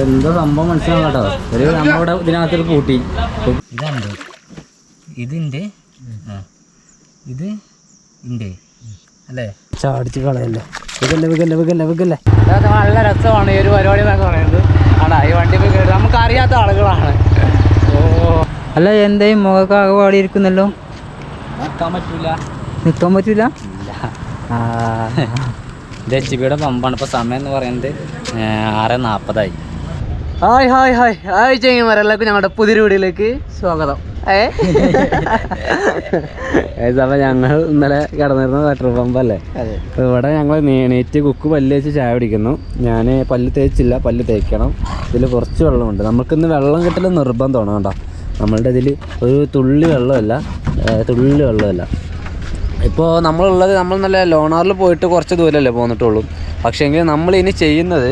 എന്താ സംഭവം മനസ്സിലാവും കേട്ടോ. ഒരു നമ്മളിവിടെ ഇതിനകത്തൊരു പൂട്ടി ഇതുണ്ട്, ഇതിൻ്റെ ഇത് ഇൻ്റെ അല്ലേ, ചാടിച്ച് കളയല്ലേ. വികല്ലേ നല്ല രസമാണ് ഈ ഒരു പരിപാടി എന്നൊക്കെ പറയുന്നത്. ആടാ ഈ വണ്ടി നമുക്ക് അറിയാത്ത ആളുകളാണ്. ഓ അല്ല, എന്തായും മുഖമൊക്കെ ആകെ പാടിയിരിക്കുന്നല്ലോ. നിൽക്കാൻ പറ്റൂല. ഇത് HPയുടെ പമ്പാണ്. ഇപ്പോൾ സമയം എന്ന് പറയുന്നത് 6:40. ഹായ് ഹായ് ഹായ് ഹായ് ചെയ്യുമാരെല്ലാവർക്കും ഞങ്ങളുടെ പുതിയ വീഡിയോയിലേക്ക് സ്വാഗതം. അപ്പോൾ ഞങ്ങൾ ഇന്നലെ കിടന്നിരുന്ന പെട്രോൾ പമ്പല്ലേ. അപ്പോൾ ഇവിടെ ഞങ്ങൾ നീറ്റ് കുക്ക് പല്ല് വെച്ച് ചായ പിടിക്കുന്നു. ഞാൻ പല്ല് തേച്ചില്ല, പല്ല് തേക്കണം. ഇതിൽ കുറച്ച് വെള്ളമുണ്ട്. നമുക്കിന്ന് വെള്ളം കിട്ടൽ നിർബന്ധമാണ് കേട്ടോ. നമ്മളുടെ ഇതിൽ ഒരു തുള്ളി വെള്ളമല്ല. ഇപ്പോൾ നമ്മളുള്ളത്, നമ്മൾ നല്ല ലോണാറിൽ പോയിട്ട് കുറച്ച് ദൂരമല്ലേ പോന്നിട്ടുള്ളൂ. പക്ഷേ എങ്കിൽ നമ്മളിനി ചെയ്യുന്നത്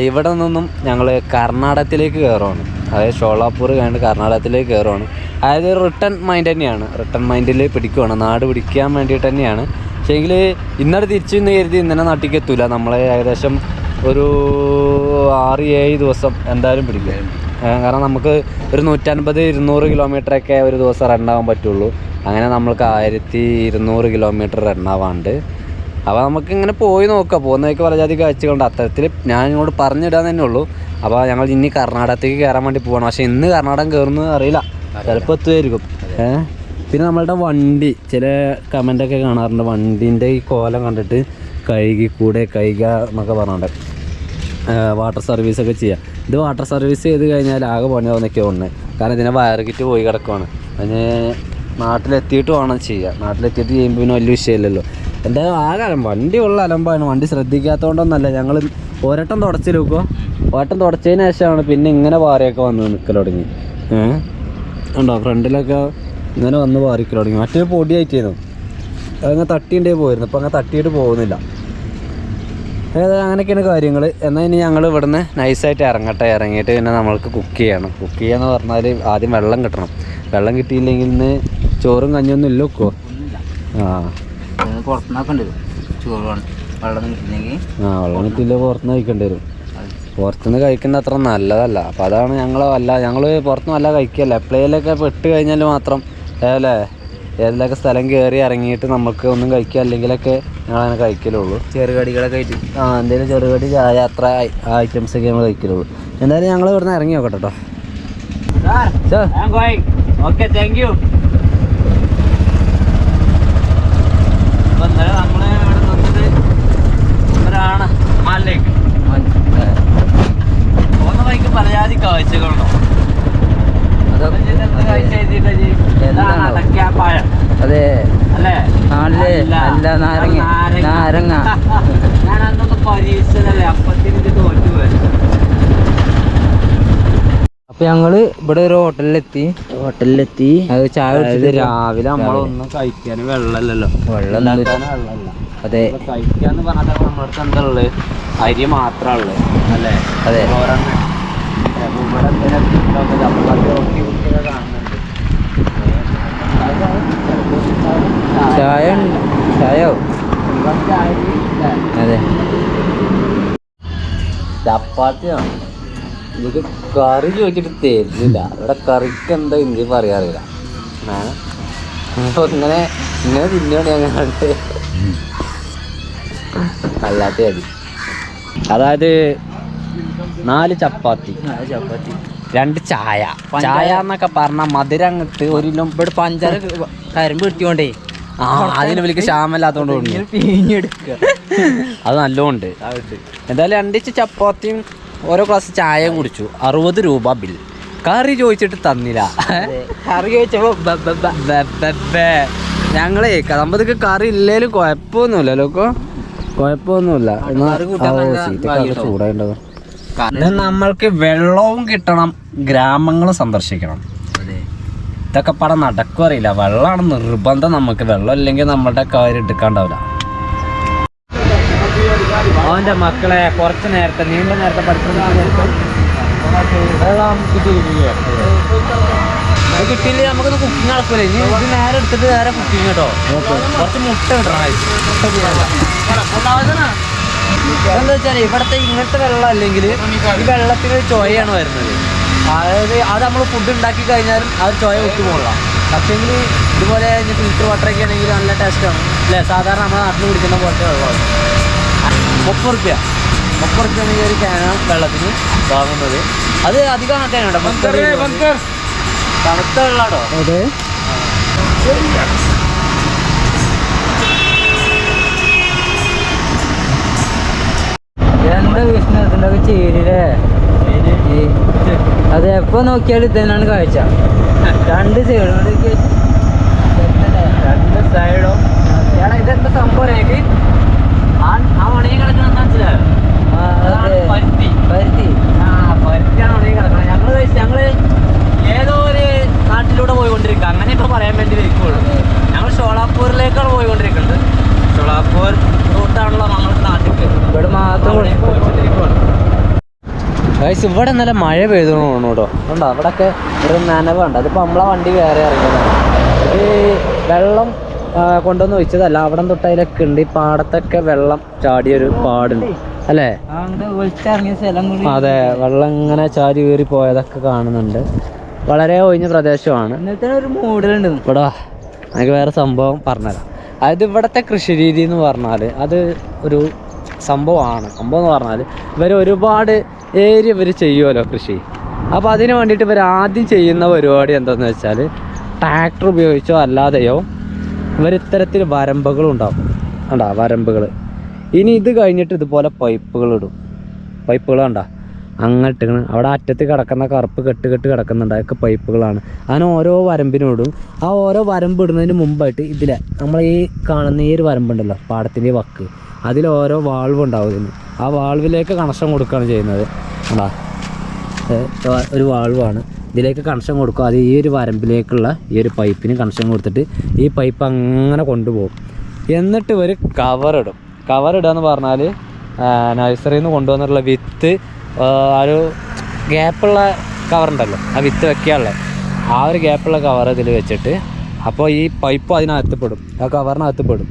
ഇവിടെ നിന്നും ഞങ്ങൾ കർണാടകത്തിലേക്ക് കയറുവാണ്. അതായത് ഷോളാപ്പൂർ കഴിഞ്ഞിട്ട് കർണാടകത്തിലേക്ക് കയറുവാണ്. അതായത് റിട്ടേൺ മൈൻഡ് തന്നെയാണ്. റിട്ടേൺ മൈൻഡിൽ പിടിക്കുവാണ്, നാട് പിടിക്കാൻ വേണ്ടിയിട്ട് തന്നെയാണ്. പക്ഷേ എങ്കിൽ ഇന്നലെ തിരിച്ചു നിന്ന് കരുതി ഇന്നലെ നാട്ടിലേക്ക് എത്തൂല. നമ്മളെ ഏകദേശം ഒരു 6-7 ദിവസം എന്തായാലും പിടിക്കും. കാരണം നമുക്ക് ഒരു 150-200 കിലോമീറ്ററൊക്കെ ഒരു ദിവസം റണ്ണാവാൻ പറ്റുള്ളൂ. അങ്ങനെ നമ്മൾക്ക് 1200 കിലോമീറ്റർ റണ്ണാവാണ്ട്. അപ്പോൾ നമുക്കിങ്ങനെ പോയി നോക്കാം. പോകുന്നതൊക്കെ വളരെയധികം കാഴ്ചകളുണ്ട്. അത്തരത്തിൽ ഞാൻ ഇങ്ങോട്ട് പറഞ്ഞിടാൻ തന്നെ ഉള്ളൂ. അപ്പോൾ ഞങ്ങൾ ഇനി കർണാടകത്തേക്ക് കയറാൻ വേണ്ടി പോകണം. പക്ഷേ ഇന്ന് കർണാടകം കയറുന്നത് അറിയില്ല, ചിലപ്പോൾ എത്തുമായിരിക്കും. പിന്നെ നമ്മളുടെ വണ്ടി ചില കമൻ്റൊക്കെ കാണാറുണ്ട്, വണ്ടീൻ്റെ ഈ കോലം കണ്ടിട്ട് കഴുകുക എന്നൊക്കെ പറഞ്ഞിട്ട് വാട്ടർ സർവീസൊക്കെ ചെയ്യുക. ഇത് വാട്ടർ സർവീസ് ചെയ്ത് കഴിഞ്ഞാൽ ആകെ പണിയാവുന്നൊക്കെ ഉണ്ട്. കാരണം ഇതിനെ വയർ കിറ്റ് പോയി കിടക്കുവാണ്. അതിന് നാട്ടിലെത്തിയിട്ട് വേണം ചെയ്യുക. നാട്ടിലെത്തിയിട്ട് ചെയ്യുമ്പോൾ പിന്നെ വലിയ വിഷയമില്ലല്ലോ. എന്തായാലും ആകെ വണ്ടി ഉള്ള അലമ്പാണ്. വണ്ടി ശ്രദ്ധിക്കാത്തതുകൊണ്ടൊന്നല്ല. ഞങ്ങൾ ഒരട്ടം തുടച്ച് നോക്കുക. ഒരട്ടം തുടച്ചതിന് ശേഷമാണ് പിന്നെ ഇങ്ങനെ പാറയൊക്കെ വന്ന് നിൽക്കൽ തുടങ്ങി. ഉണ്ടോ ഫ്രണ്ടിലൊക്കെ ഇങ്ങനെ വന്ന് പാറിക്കൽ തുടങ്ങി. മറ്റൊരു പൊടിയായിട്ടായിരുന്നു, അതങ്ങനെ തട്ടിയിട്ടേ പോയിരുന്നു. അപ്പോൾ അങ്ങനെ തട്ടിയിട്ട് പോകുന്നില്ല. ഏതായാലും അങ്ങനെയൊക്കെയാണ് കാര്യങ്ങൾ. എന്നാൽ ഇനി ഞങ്ങൾ ഇവിടുന്ന് നൈസായിട്ട് ഇറങ്ങിയിട്ട് പിന്നെ നമ്മൾക്ക് കുക്ക് ചെയ്യണം. കുക്ക് ചെയ്യാന്ന് പറഞ്ഞാൽ ആദ്യം വെള്ളം കിട്ടണം. വെള്ളം കിട്ടിയില്ലെങ്കിൽ ഇന്ന് ചോറും കഞ്ഞൊന്നും ഇല്ല വെക്കുമോ? പുറത്തുനിന്നാക്കേണ്ടി വരും ചോറ്. വെള്ളം കിട്ടിയില്ലെങ്കിൽ വെള്ളം കിട്ടിയില്ല, പുറത്തുനിന്ന് കഴിക്കേണ്ടി വരും. പുറത്തുനിന്ന് കഴിക്കുന്നത് അത്ര നല്ലതല്ല. അപ്പോൾ അതാണ് ഞങ്ങൾ പുറത്തുനിന്ന് വല്ല കഴിക്കുകയല്ല. എപ്പോഴേലൊക്കെ പെട്ട് കഴിഞ്ഞാൽ മാത്രം അല്ലേ ഏതിലൊക്കെ സ്ഥലം കയറി ഇറങ്ങിയിട്ട് നമുക്ക് ഒന്നും കഴിക്കുക, അല്ലെങ്കിലൊക്കെ ഞങ്ങളങ്ങനെ കഴിക്കലുള്ളൂ. ചെറുകടികളൊക്കെ ആയിട്ട് എന്തെങ്കിലും ചെറുകടി ചായ അത്ര ഐറ്റംസൊക്കെ നമ്മൾ കഴിക്കലുള്ളൂ. എന്തായാലും ഞങ്ങൾ ഇവിടുന്ന് ഇറങ്ങി നോക്കട്ടെ കേട്ടോ. Okay, thank U. അപ്പോൾ ഇന്നലെ നമ്മൾ ഇവിടെ നിന്നത് ഒരാണ് മാലിലേക്ക്. പോകുന്ന വഴിക്ക് പലജാതി കാഴ്ചകളുണ്ടോ? അതെ അല്ലേ, നല്ല നാരങ്ങ. ഞാൻ അന്നൊന്ന് പരീക്ഷണല്ലേ, അപ്പത്തിന് തോറ്റുപോയി. അപ്പൊ ഞങ്ങള് ഇവിടെ ഒരു ഹോട്ടലിലെത്തി. അത് ചായ കുടിച്ചത് രാവിലെ നമ്മളൊന്നും കഴിക്കാനും വെള്ളമല്ലല്ലോ. വെള്ളമല്ല. അതെ, കഴിക്കാന്ന് പറഞ്ഞാൽ നമ്മളടുത്ത് എന്താ ഉള്ളത്? അരി മാത്രമുള്ളത് അല്ലേ? അതെ. ചായയോ? അതെ, ചപ്പാത്തിയാണ്. എനിക്ക് കറി ചോദിച്ചിട്ട് തരുന്നില്ല. ഇവിടെ കറിക്ക് എന്താ ഇന്ത്യ പറയാറില്ല. അപ്പോൾ ഇങ്ങനെ തിന്നോണ്ട് ഞങ്ങളുണ്ട്. അല്ലാത്ത അടി. അതായത് 4 ചപ്പാത്തി, 2 ചായ. ചായ എന്നൊക്കെ പറഞ്ഞാൽ മധുരം അങ്ങോട്ട് ഒരു ഇവിടെ പഞ്ചാര കരിമ്പ് കിട്ടിയോണ്ടേ അതിന് വലിയ ക്ഷാമല്ലാത്തോണ്ട് പിഴിഞ്ഞെടുക്കുക. അത് നല്ലോണ്ട്. എന്തായാലും 2 ചപ്പാത്തിയും ഓരോ ഗ്ലാസ് ചായയും കുടിച്ചു. 60 രൂപ ബിൽ. കറി ചോദിച്ചിട്ട് തന്നില്ല. കറി ചോദിച്ചപ്പോ ഞങ്ങളെ കമ്പതൊക്കെ കറി ഇല്ലേലും കുഴപ്പമൊന്നുമില്ലല്ലോ. കുഴപ്പമൊന്നുമില്ല. ചൂടായിട്ടുണ്ടോ? നമ്മൾക്ക് വെള്ളവും കിട്ടണം, ഗ്രാമങ്ങളും സന്ദർശിക്കണം. ഇതൊക്കെ പടം നടക്കും അറിയില്ല. വെള്ളമാണ് നിർബന്ധം നമുക്ക്. വെള്ളം ഇല്ലെങ്കിൽ നമ്മളുടെ കാര്യം എടുക്കാണ്ടാവില്ല. അവൻ്റെ മക്കളെ കുറച്ച് നേരത്തെ നീണ്ട നേരത്തെ കിട്ടിയില്ലേ നമുക്കൊന്ന് കുക്കിങ് നടക്കൂലേ. ഇനി ഇത് നേരെ എടുത്തിട്ട് നേരെ കുക്കിങ് കേട്ടോ. കുറച്ച് മുട്ട കിട്ടണം. എന്താ വെച്ചാൽ ഇവിടുത്തെ ഇങ്ങനത്തെ വെള്ളം അല്ലെങ്കിൽ ഈ വെള്ളത്തിന് ചൊയയാണ് വരുന്നത്. അതായത് അത് നമ്മൾ ഫുഡ് ഉണ്ടാക്കി കഴിഞ്ഞാലും അത് ചൊയ വിട്ടു പോകണം. പക്ഷേങ്കിൽ ഇതുപോലെ ഫിൽറ്റർ വാട്ടറൊക്കെ ആണെങ്കിൽ നല്ല ടേസ്റ്റാണ് അല്ലേ? സാധാരണ നമ്മുടെ നാട്ടിൽ കുടിക്കുന്ന പോലത്തെ വെള്ളമാണ്. 30 റുപ്യാണ് ഈ ഒരു ക്യാന വെള്ളത്തിന് വാങ്ങുന്നത്. അത് അധികം അങ്ങനത്തെയാണ് തണുത്ത വെള്ളമാണോ? അതെ. എന്താ വിഷ്ണു ഇതിൻ്റെ ചേരില്ലേ? അത് എപ്പോൾ നോക്കിയാലും ഇതന്നെയാണ് കാഴ്ച. 2 സൈഡും 2 സൈഡും. ഇതെന്താ സംഭവം? എനിക്ക് ആ ഉണങ്ങി കിടക്കണം മനസ്സിലായോ? പരുത്തിയാണ് ഉണങ്ങി കിടക്കണം. ഞങ്ങള് ഏതോ ഒരു നാട്ടിലൂടെ പോയിക്കൊണ്ടിരിക്കുക, അങ്ങനെ ഇപ്പൊ പറയാൻ വേണ്ടി ഇരിക്കുള്ളൂ. ഞങ്ങൾ ഷോളാപ്പൂരിലേക്കാണ് പോയിക്കൊണ്ടിരിക്കുന്നത്. ഷോളാപ്പൂർ റൂട്ടാണല്ലോ ഞങ്ങളുടെ നാട്ടിലേക്ക്. ഇവിടെ മാത്രം പോയിക്കൊണ്ടിരിക്കുകയാണ്. ഇവിടെ നല്ല മഴ പെയ്തോണു കേട്ടോ. ഉണ്ടോ അവിടെയൊക്കെ ഒരു നനവുണ്ട്. അതിപ്പോൾ നമ്മളെ വണ്ടി വേറെ ഇറങ്ങിയതാണ്. ഇത് വെള്ളം കൊണ്ടുവന്ന് വെച്ചതല്ല, അവിടെ തൊട്ട് അതിലൊക്കെ ഉണ്ട്. ഈ പാടത്തൊക്കെ വെള്ളം ചാടിയൊരു പാടുണ്ട് അല്ലേ? അതെ, വെള്ളം ഇങ്ങനെ ചാടി കയറി പോയതൊക്കെ കാണുന്നുണ്ട്. വളരെ ഒഴിഞ്ഞ പ്രദേശമാണ്. ഒരു മൂടലുണ്ട് ഇവിടെ. എനിക്ക് വേറെ സംഭവം പറഞ്ഞുതരാം. അതായത് ഇവിടുത്തെ കൃഷി രീതി എന്ന് പറഞ്ഞാൽ അത് ഒരു സംഭവമാണ്. സംഭവം എന്ന് പറഞ്ഞാൽ ഇവർ ഒരുപാട് ഏരിയ ഇവർ ചെയ്യുമല്ലോ കൃഷി. അപ്പോൾ അതിന് വേണ്ടിയിട്ട് ഇവർ ആദ്യം ചെയ്യുന്ന പരിപാടി എന്താണെന്ന് വെച്ചാൽ ട്രാക്ടർ ഉപയോഗിച്ചോ അല്ലാതെയോ ഇവർ ഇത്തരത്തിൽ വരമ്പുകളുണ്ടാവും. കണ്ടാ വരമ്പുകൾ. ഇനി ഇത് കഴിഞ്ഞിട്ട് ഇതുപോലെ പൈപ്പുകളിടും. പൈപ്പുകൾ കണ്ടാ അങ്ങോട്ട് അവിടെ അറ്റത്ത് കിടക്കുന്ന കറുപ്പ് കെട്ട് കിടക്കുന്നുണ്ട്. അതൊക്കെ പൈപ്പുകളാണ്. അങ്ങനെ ഓരോ വരമ്പിനോടും ആ ഓരോ വരമ്പ് ഇടുന്നതിന് മുമ്പായിട്ട് ഇതിലെ നമ്മൾ ഈ കാണുന്ന ഈ ഒരു വരമ്പുണ്ടല്ലോ പാടത്തിൻ്റെ വക്ക്, അതിൽ ഓരോ വാൾവ് ഉണ്ടാവും. ഇതിന് ആ വാൾവിലേക്ക് കണക്ഷൻ കൊടുക്കുകയാണ് ചെയ്യുന്നത്. അതാ ഒരു വാൾവാണ്, ഇതിലേക്ക് കണക്ഷൻ കൊടുക്കുക. അത് ഈ ഒരു വരമ്പിലേക്കുള്ള ഈ ഒരു പൈപ്പിന് കണക്ഷൻ കൊടുത്തിട്ട് ഈ പൈപ്പ് അങ്ങനെ കൊണ്ടുപോകും. എന്നിട്ട് ഒരു കവറിടും. കവറിടുക എന്ന് പറഞ്ഞാൽ നഴ്സറിയിൽ നിന്ന് കൊണ്ടുവന്നിട്ടുള്ള വിത്ത്, ഒരു ഗ്യാപ്പുള്ള കവറുണ്ടല്ലോ, ആ വിത്ത് വെക്കാനുള്ള ആ ഒരു ഗ്യാപ്പുള്ള കവർ ഇതിൽ വെച്ചിട്ട് അപ്പോൾ ഈ പൈപ്പ് അതിനകത്ത് പെടും, ആ കവറിനകത്ത് പെടും.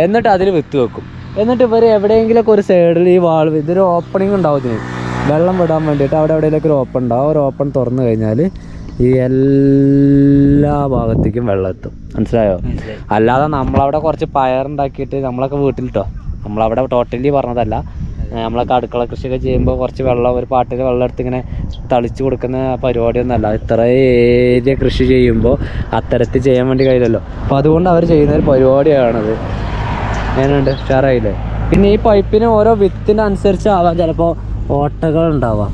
എന്നിട്ട് അതിൽ വിത്ത് വെക്കും. എന്നിട്ട് ഇവർ എവിടെയെങ്കിലുമൊക്കെ ഒരു സൈഡിൽ ഈ വാൾവ്, ഇതൊരു ഓപ്പണിങ് ഉണ്ടാവും ഇതിന് വെള്ളം വിടാൻ വേണ്ടിയിട്ട്. അവിടെ എവിടെയെങ്കിലൊക്കെ ഒരു ഓപ്പൺ ഉണ്ടാവും. ഒരു ഓപ്പൺ തുറന്നു കഴിഞ്ഞാൽ ഈ എല്ലാ ഭാഗത്തേക്കും വെള്ളം എത്തും. മനസ്സിലായോ? അല്ലാതെ നമ്മളവിടെ കുറച്ച് പയറുണ്ടാക്കിയിട്ട് നമ്മളൊക്കെ വീട്ടിലിട്ടോ, നമ്മളവിടെ ടോട്ടലി പറഞ്ഞതല്ല, നമ്മളൊക്കെ അടുക്കള കൃഷിയൊക്കെ ചെയ്യുമ്പോൾ കുറച്ച് വെള്ളം ഒരു പാട്ടിൽ വെള്ളം എടുത്ത് ഇങ്ങനെ തളിച്ച് കൊടുക്കുന്ന പരിപാടിയൊന്നുമല്ല. ഇത്ര ഏരിയ കൃഷി ചെയ്യുമ്പോൾ അത്തരത്തിൽ ചെയ്യാൻ വേണ്ടി കഴിയില്ലല്ലോ. അപ്പോൾ അതുകൊണ്ട് അവർ ചെയ്യുന്ന ഒരു പരിപാടിയാണത്. എങ്ങനെയുണ്ട്? ഉഷാറായില്ലേ? പിന്നെ ഈ പൈപ്പിന് ഓരോ വിത്തിനനുസരിച്ച് ആവാം ചിലപ്പോൾ ഓട്ടകൾ ഉണ്ടാവാം.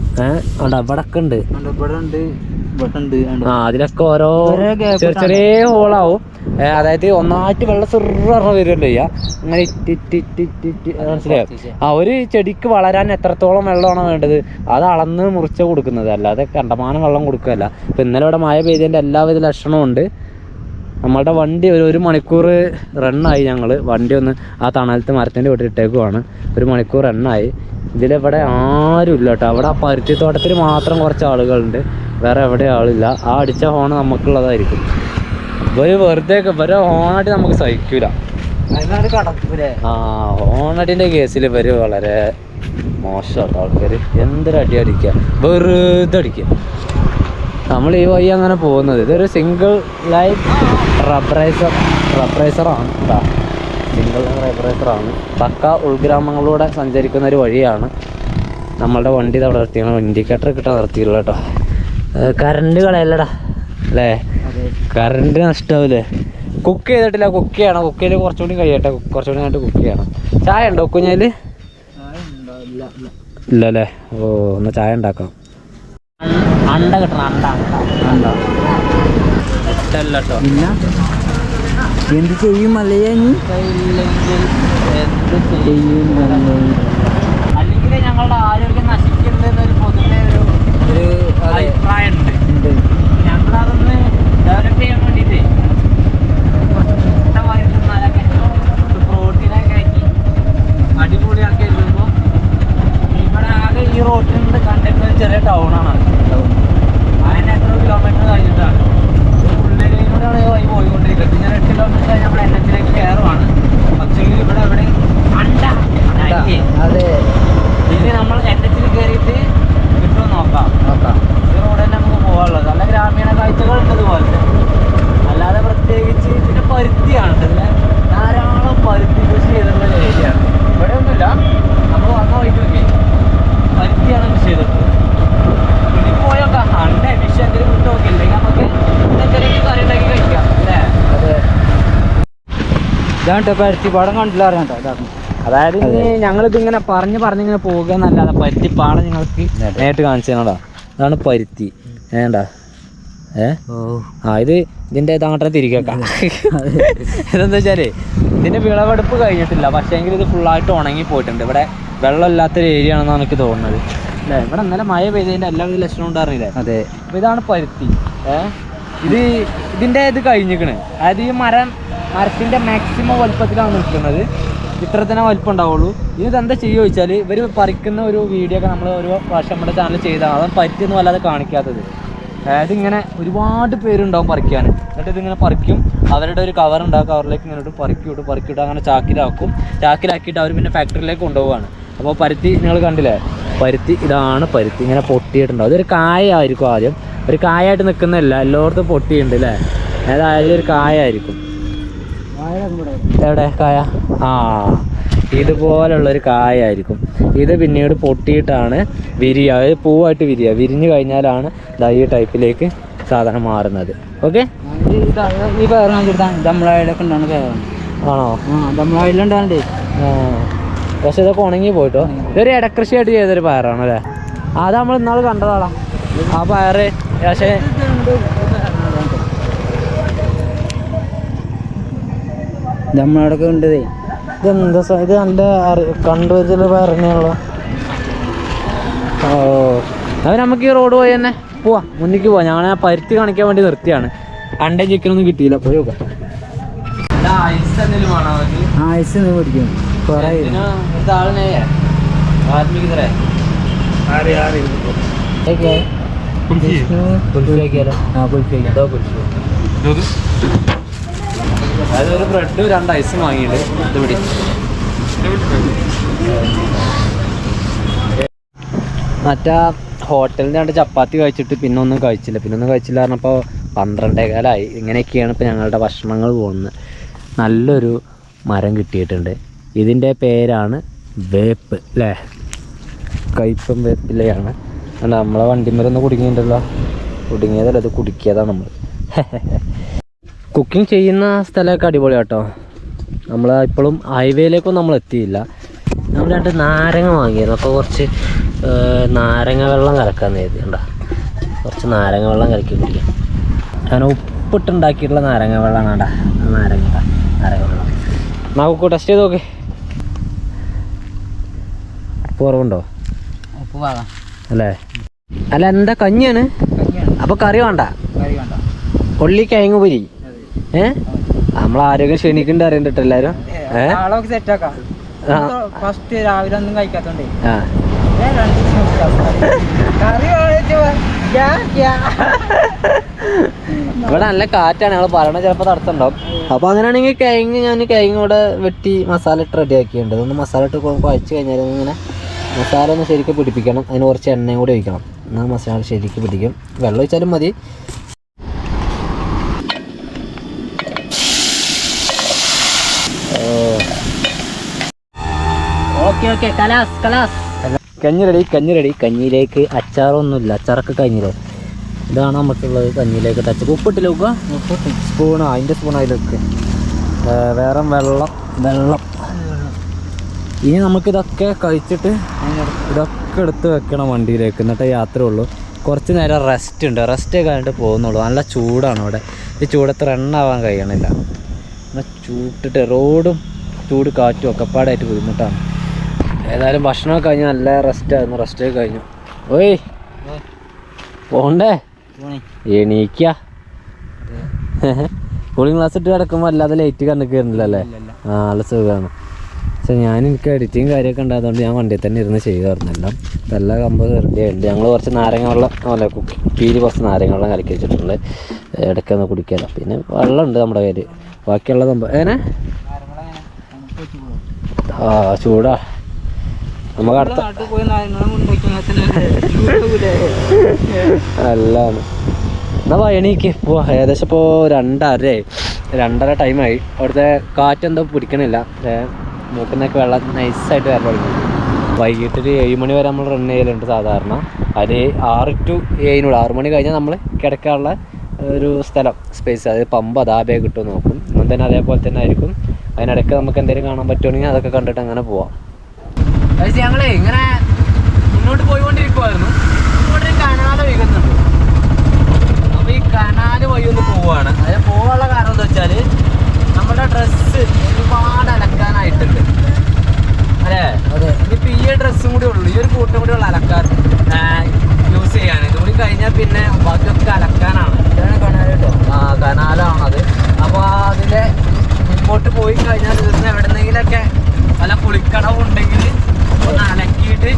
ഇവിടൊക്കെ ഉണ്ട്. അതിലൊക്കെ ഓരോ ചെറിയ ചെറിയ ഹോളാവും. അതായത് ഒന്നായിട്ട് വെള്ളം ചെറുറ വരുമല്ലോ അങ്ങനെ മനസ്സിലായോ? ഒരു ചെടിക്ക് വളരാൻ എത്രത്തോളം വെള്ളമാണോ വേണ്ടത് അത് അളന്ന് മുറിച്ച കൊടുക്കുന്നത്, അല്ലാതെ കണ്ടമാനം വെള്ളം കൊടുക്കുകയല്ല. ഇപ്പം ഇന്നലെ ഇവിടെ മഴ പെയ്തതിൻ്റെ എല്ലാവിധ ലക്ഷണവും ഉണ്ട്. നമ്മളുടെ വണ്ടി ഒരു മണിക്കൂർ റണ്ണായി. ഞങ്ങൾ വണ്ടി ഒന്ന് ആ തണലത്ത് മരത്തിൻ്റെ വീട്ടിലിട്ടേക്കുവാണ്. 1 മണിക്കൂർ റണ്ണായി. ഇതിലിവിടെ ആരും ഇല്ല കേട്ടോ. അവിടെ ആ പരുത്തിത്തോട്ടത്തിൽ മാത്രം കുറച്ച് ആളുകളുണ്ട്, വേറെ എവിടെ ആളില്ല. ആ അടിച്ച ഹോൺ നമുക്കുള്ളതായിരിക്കും. ഇവർ വെറുതെ ഇവരെ ഹോണടി നമുക്ക് സഹിക്കൂല. ഹോണടിൻ്റെ കേസിൽ ഇവർ വളരെ മോശമാട്ടോ ആൾക്കാർ. എന്തൊരു അടി അടിക്കുക, വെറുതെ അടിക്കുക. നമ്മൾ ഈ വഴി അങ്ങനെ പോകുന്നത്. ഇതൊരു സിംഗിൾ ലൈൻ റബ്ബറൈസറാണ് കേട്ടോ. Single line റബ്ബറൈസറാണ്. പക്ക ഉൾഗ്രാമങ്ങളിലൂടെ സഞ്ചരിക്കുന്ന ഒരു വഴിയാണ്. നമ്മളുടെ വണ്ടി അവിടെ നിർത്തിയാണ്. ഇൻഡിക്കേറ്റർ കിട്ടാൻ നിർത്തിയില്ല കേട്ടോ. കറണ്ട് കളയല്ലടാ അല്ലേ? കറണ്ട് നഷ്ടമാവില്ലേ? കുക്ക് ചെയ്തിട്ടില്ല, കുക്ക് ചെയ്യണം. കുക്ക് ചെയ്ത് കുറച്ചുകൂടി കഴിയട്ടെ, കുറച്ചുകൂടി കഴിഞ്ഞിട്ട് കുക്ക് ചെയ്യണം. ചായ ഉണ്ടോ കുഞ്ഞാൽ? ഇല്ല അല്ലേ? ഓ, എന്നാൽ ചായ ഉണ്ടാക്കാം. അണ്ട കിട്ടണം. അണ്ട ഇല്ല കേട്ടോ. ഇല്ല, എന്ത് ചെയ്യും അല്ലേ? എന്ത് ചെയ്യും? അല്ലെങ്കിൽ ഞങ്ങളുടെ ആരോഗ്യം നശിക്കുന്നതെന്നൊരു പൊതുവെ ഒരു അഭിപ്രായമുണ്ട്. ഞങ്ങളതൊന്ന് ഡെവലപ്പ് ചെയ്യാൻ വേണ്ടിയിട്ട് ഇഷ്ടമായി തിന്നാലൊക്കെ പ്രോട്ടീനൊക്കെ ആക്കി അടിപൊളിയാക്കി വരുമ്പോൾ ഇവിടെ ആകെ ഈ റോട്ടിൽ നിന്ന് കണ്ടിട്ടുള്ള ചെറിയ ടൗണാണ്. അതിന് എത്ര കിലോമീറ്റർ കഴിഞ്ഞിട്ടാണ് ഉള്ളിലൂടെയാണ് വഴി പോയിക്കൊണ്ടിരിക്കുന്നത്. ഞാൻ 8 കിലോമീറ്റർ നമ്മൾ NH-ലേക്ക് കയറുവാണ്. പക്ഷേ ഇവിടെ എവിടെ അണ്ട ഇതാണ് പരുത്തിപ്പാടം കണ്ടില്ല അറിയാം ഇതാണ്. അതായത് ഞങ്ങളിത് ഇങ്ങനെ പറഞ്ഞിങ്ങനെ പോകുക എന്നല്ലാതെ പരുത്തിപ്പാടം നിങ്ങൾക്ക് നേരിട്ട് കാണിച്ചു തരണോടാ. ഇതാണ് പരുത്തി വേണ്ടാ. ഇത് ഇതിൻ്റെ ഇതങ്ങോട്ടേ തിരികേക്കാം. ഇതെന്താ വെച്ചാൽ ഇതിൻ്റെ വിളവെടുപ്പ് കഴിഞ്ഞിട്ടില്ല, പക്ഷേ എങ്കിൽ ഇത് ഫുള്ളായിട്ട് ഉണങ്ങി പോയിട്ടുണ്ട്. ഇവിടെ വെള്ളമില്ലാത്തൊരു ഏരിയ ആണെന്നാണ് എനിക്ക് തോന്നുന്നത് അല്ലേ. ഇവിടെ ഇന്നലെ മഴ പെയ്തതിൻ്റെ എല്ലാവിധ ലക്ഷണം ഉണ്ടായിരുന്നില്ലേ. അതെ. അപ്പോൾ ഇതാണ് പരുത്തി. ഇതിൻ്റെ ഇത് കഴിഞ്ഞിരിക്കണ്. അതായത് ഈ മരത്തിൻ്റെ മാക്സിമം വലുപ്പത്തിലാണ് നിൽക്കുന്നത്. ഇത്ര തന്നെ വലുപ്പം ഉണ്ടാവുള്ളൂ. ഇതെന്താ ചെയ്യുക ചോദിച്ചാൽ ഇവർ പറിക്കുന്ന ഒരു വീഡിയോ ഒക്കെ നമ്മൾ ഒരു പ്രാവശ്യം നമ്മുടെ ചാനൽ ചെയ്താണ്. അതാണ് പരുത്തിയൊന്നും വല്ലാതെ കാണിക്കാത്തത്. അതായത് ഇങ്ങനെ ഒരുപാട് പേരുണ്ടാവും പറിക്കാൻ. എന്നിട്ട് ഇതിങ്ങനെ പറിക്കും. അവരുടെ ഒരു കവർ ഉണ്ടാവും, കവറിലേക്ക് ഇങ്ങനെ പറക്കിവിട്ട് അങ്ങനെ ചാക്കിലാക്കിയിട്ട് അവർ പിന്നെ ഫാക്ടറിയിലേക്ക് കൊണ്ടുപോവുകയാണ്. അപ്പോൾ പരുത്തി നിങ്ങൾ കണ്ടില്ലേ, പരുത്തി ഇതാണ് പരുത്തി. ഇങ്ങനെ പൊട്ടിയിട്ടുണ്ടാവും. ഇതൊരു കായായിരിക്കും ആദ്യം. ഒരു കായായിട്ട് നിൽക്കുന്നതല്ല, എല്ലായിടത്തും പൊട്ടിയുണ്ട് അല്ലേ. ഏതായാലും ഒരു കായായിരിക്കും. എവിടെ കായ? ഇതുപോലുള്ളൊരു കായായിരിക്കും. ഇത് പിന്നീട് പൊട്ടിയിട്ടാണ് വിരിയുക, അതായത് പൂവായിട്ട് വിരിയുക. വിരിഞ്ഞു കഴിഞ്ഞാലാണ് ഈ ടൈപ്പിലേക്ക് സാധനം മാറുന്നത്. ഓക്കെ. ഈ പേർ നമ്മളായിലൊക്കെ ഉണ്ടാകുന്ന പേരാണ്. ആണോ? നമ്മളായിലുണ്ടാകണ്ടേ. പക്ഷെ ഇതൊക്കെ ഉണങ്ങി പോയിട്ടോ. ഇതൊരു ഇടക്കൃഷിയായിട്ട് ചെയ്തൊരു പയറാണ് അല്ലേ. അത് നമ്മൾ ഇന്നാൾ കണ്ടതാളാ ആ പയറ്. പക്ഷേ നമ്മളവിടെയൊക്കെ ഉണ്ടതേ. ഇതെന്താ ഇത് നല്ല കണ്ടുവരുന്ന പയറിനെയാണല്ലോ. അത് നമുക്ക് ഈ റോഡ് പോയി തന്നെ പോവാം, മുന്നിക്ക് പോവാം. ഞങ്ങൾ ആ പരുത്തി കാണിക്കാൻ വേണ്ടി നിർത്തിയാണ്. അണ്ടേ ചിക്കനൊന്നും കിട്ടിയില്ല. പോയി നോക്കാം. ഐസ് മേടിക്കും. കുറേ അതായത് ഒരു ബ്രെഡ് 2 ഐസും വാങ്ങിയിട്ട് ഇത് പിടി. മറ്റേ ഹോട്ടലിൻ്റെ 2 ചപ്പാത്തി കഴിച്ചിട്ട് പിന്നെ ഒന്നും കഴിച്ചില്ല പറഞ്ഞപ്പോൾ 12:15 ഇങ്ങനെയൊക്കെയാണ് ഇപ്പോൾ ഞങ്ങളുടെ ഭക്ഷണങ്ങൾ പോകുന്നത്. നല്ലൊരു മരം കിട്ടിയിട്ടുണ്ട്. ഇതിൻ്റെ പേരാണ് വേപ്പ് അല്ലേ. കയ്പം വേപ്പിലയാണ്. നമ്മളെ വണ്ടിമേലൊന്ന് കുടുങ്ങിയിട്ടുണ്ടല്ലോ. കുടുങ്ങിയതല്ല, ഇത് കുടുക്കിയതാണ് നമ്മൾ. കുക്കിംഗ് ചെയ്യുന്ന സ്ഥലമൊക്കെ അടിപൊളിയാണ് കേട്ടോ. നമ്മൾ ഇപ്പോഴും ഹൈവേയിലേക്കൊന്നും നമ്മൾ എത്തിയില്ല. നമ്മൾ 2 നാരങ്ങ വാങ്ങിയിരുന്നു. അപ്പോൾ കുറച്ച് നാരങ്ങ വെള്ളം കലക്കാമെന്ന് കരുതി. കണ്ടോ, കുറച്ച് നാരങ്ങ വെള്ളം കലക്കി കുടിക്കാം. ഞാൻ ഉപ്പിട്ടുണ്ടാക്കിയിട്ടുള്ള നാരങ്ങ വെള്ളമാണ്. കേട്ടാ നാരങ്ങ വെള്ളം നമുക്ക് ടെസ്റ്റ് ചെയ്ത് നോക്ക്. ഉപ്പ് കുറവുണ്ടോ? അല്ലേ? അല്ല, എന്താ കഞ്ഞിയാണ്? അപ്പോൾ കറി വേണ്ട, ഉള്ളി കിഴങ്ങ് പൊരി. നമ്മളെ ആരോഗ്യം ക്ഷണിക്കുന്നുണ്ട് അറിയണ്ടിട്ട് എല്ലാവരും. ഫസ്റ്റ് രാവിലെ ഒന്നും കഴിക്കാത്തോണ്ടേ ഇവിടെ നല്ല കാറ്റാണ്. ഞങ്ങൾ പറയണ ചിലപ്പോൾ തടസ്സമുണ്ടാവും. അപ്പോൾ അങ്ങനെയാണെങ്കിൽ കിഴങ്ങ് ഇവിടെ വെട്ടി മസാല ഇട്ട് റെഡി ആക്കിയിട്ടുണ്ട്. ഇതൊന്ന് മസാല ഇട്ട് കുഴച്ച് കഴിഞ്ഞാൽ ഇങ്ങനെ മസാല ഒന്ന് ശരിക്കും പിടിപ്പിക്കണം. അതിന് കുറച്ച് എണ്ണയും കൂടി ഒഴിക്കണം. എന്നാൽ മസാല ശരിക്കും പിടിക്കും. വെള്ളം ഒഴിച്ചാലും മതി. കഞ്ഞി റെഡി. കഞ്ഞിയിലേക്ക് അച്ചാറൊന്നുമില്ല, അച്ചാറൊക്കെ കഴിഞ്ഞില്ലേ. ഇതാണ് നമുക്കുള്ളത്. കഞ്ഞിയിലേക്ക് ടച്ച് ഉപ്പിട്ടില്ല. സ്പൂണോ അതിൻ്റെ സ്പൂൺ അതിലേക്ക് വേറെ വെള്ളം. ഇനി നമുക്കിതൊക്കെ കഴിച്ചിട്ട് ഇതൊക്കെ എടുത്ത് വെക്കണം വണ്ടിയിലേക്ക്. എന്നിട്ട് യാത്ര ഉള്ളൂ. കുറച്ച് നേരം റെസ്റ്റ് കഴിഞ്ഞിട്ട് പോകുന്നുള്ളൂ. നല്ല ചൂടാണ് ഇവിടെ. ഈ ചൂടത്ര എണ്ണാവാൻ കഴിയണില്ല. ചൂട്ടിട്ട് റോഡും ചൂട് കാറ്റും ഒക്കെ പാടായിട്ട് ബുദ്ധിമുട്ടാണ്. ഏതായാലും ഭക്ഷണമൊക്കെ കഴിഞ്ഞ് നല്ല റെസ്റ്റായിരുന്നു. റെസ്റ്റൊക്കെ കഴിഞ്ഞു. ഓയ് പോണ്ടേ? എണീക്ക. കൂളിംഗ് ഗ്ലാസ് ഇട്ട് കിടക്കുമ്പോൾ അല്ലാതെ ലൈറ്റ് കണ്ണിൽ കയറുന്നില്ല അല്ലേ. നല്ല സുഖമാണ്. പക്ഷെ എനിക്ക് എഡിറ്റിങ് കാര്യമൊക്കെ ഉണ്ടായതുകൊണ്ട് ഞാൻ വണ്ടിയിൽ തന്നെ ഇരുന്ന് ചെയ്തായിരുന്നില്ല. ഇപ്പം എല്ലാ കമ്പ് റെഡി ആയിട്ടുണ്ട്. ഞങ്ങൾ കുറച്ച് നാരങ്ങ വെള്ളം അല്ല കുപ്പിയിൽ കുറച്ച് നാരങ്ങ വെള്ളം കലക്കി വെച്ചിട്ടുണ്ട്. ഇടയ്ക്കൊന്ന് കുടിക്കാമല്ലോ. പിന്നെ വെള്ളമുണ്ട് നമ്മുടെ കയ്യിൽ. ബാക്കിയുള്ള സംഭവം ചൂടാ. നമുക്ക് അടുത്ത അല്ലാണ്. എന്നാ എണീക്ക് പോവാ. ഏകദേശം ഇപ്പോൾ 2:30 ടൈമായി. അവിടുത്തെ കാറ്റെന്തോ പിടിക്കണില്ല. മൂക്കുന്നൊക്കെ വെള്ളം നൈസായിട്ട് വരാൻ തുടങ്ങി. വൈകിട്ടൊരു 7 മണി വരെ നമ്മൾ റൺ ചെയ്യലുണ്ട് സാധാരണ. അതിന് 6 to 7 6 മണി കഴിഞ്ഞാൽ നമ്മൾ കിടക്കാനുള്ള ഒരു സ്ഥലം സ്പേസ്, അതായത് പമ്പ് അതാബേ കിട്ടുമെന്ന് നോക്കും. തന്നെ അതേപോലെ തന്നെ ആയിരിക്കും. അതിനിടയ്ക്ക് നമുക്ക് എന്തെങ്കിലും കാണാൻ പറ്റുവാണെങ്കിൽ അതൊക്കെ കണ്ടിട്ട് അങ്ങനെ പോവാം. ഞങ്ങളെ ഇങ്ങനെ മുന്നോട്ട് പോയിക്കൊണ്ടിരിക്കുമായിരുന്നു. ഇങ്ങോട്ടൊരു കനാല് ഒഴുകുന്നുണ്ട്. അപ്പോൾ ഈ കനാല് വഴി ഒന്ന് പോവുകയാണ്. അതിന് പോകാനുള്ള കാരണം എന്താ വെച്ചാൽ നമ്മുടെ ഡ്രസ്സ് ഒരുപാട് അലക്കാനായിട്ടുണ്ട് അല്ലേ? അതെ. ഇനിയിപ്പോൾ ഈ ഡ്രസ്സും കൂടി ഉള്ളൂ, ഈ ഒരു കൂട്ടം കൂടി ഉള്ളു അലക്കാൻ യൂസ് ചെയ്യാൻ. ഇതുകൂടി കഴിഞ്ഞാൽ പിന്നെ ബാക്കിയൊക്കെ അലക്കാനാണ്. കനാൽ കേട്ടോ. കനാലാണത്. അപ്പോൾ അതിൻ്റെ മുമ്പോട്ട് പോയി കഴിഞ്ഞാൽ ദിവസം എവിടെന്നെങ്കിലൊക്കെ വല്ല കുളിക്കടവുണ്ടെങ്കിൽ ഒന്ന് അലക്കിയിട്ട്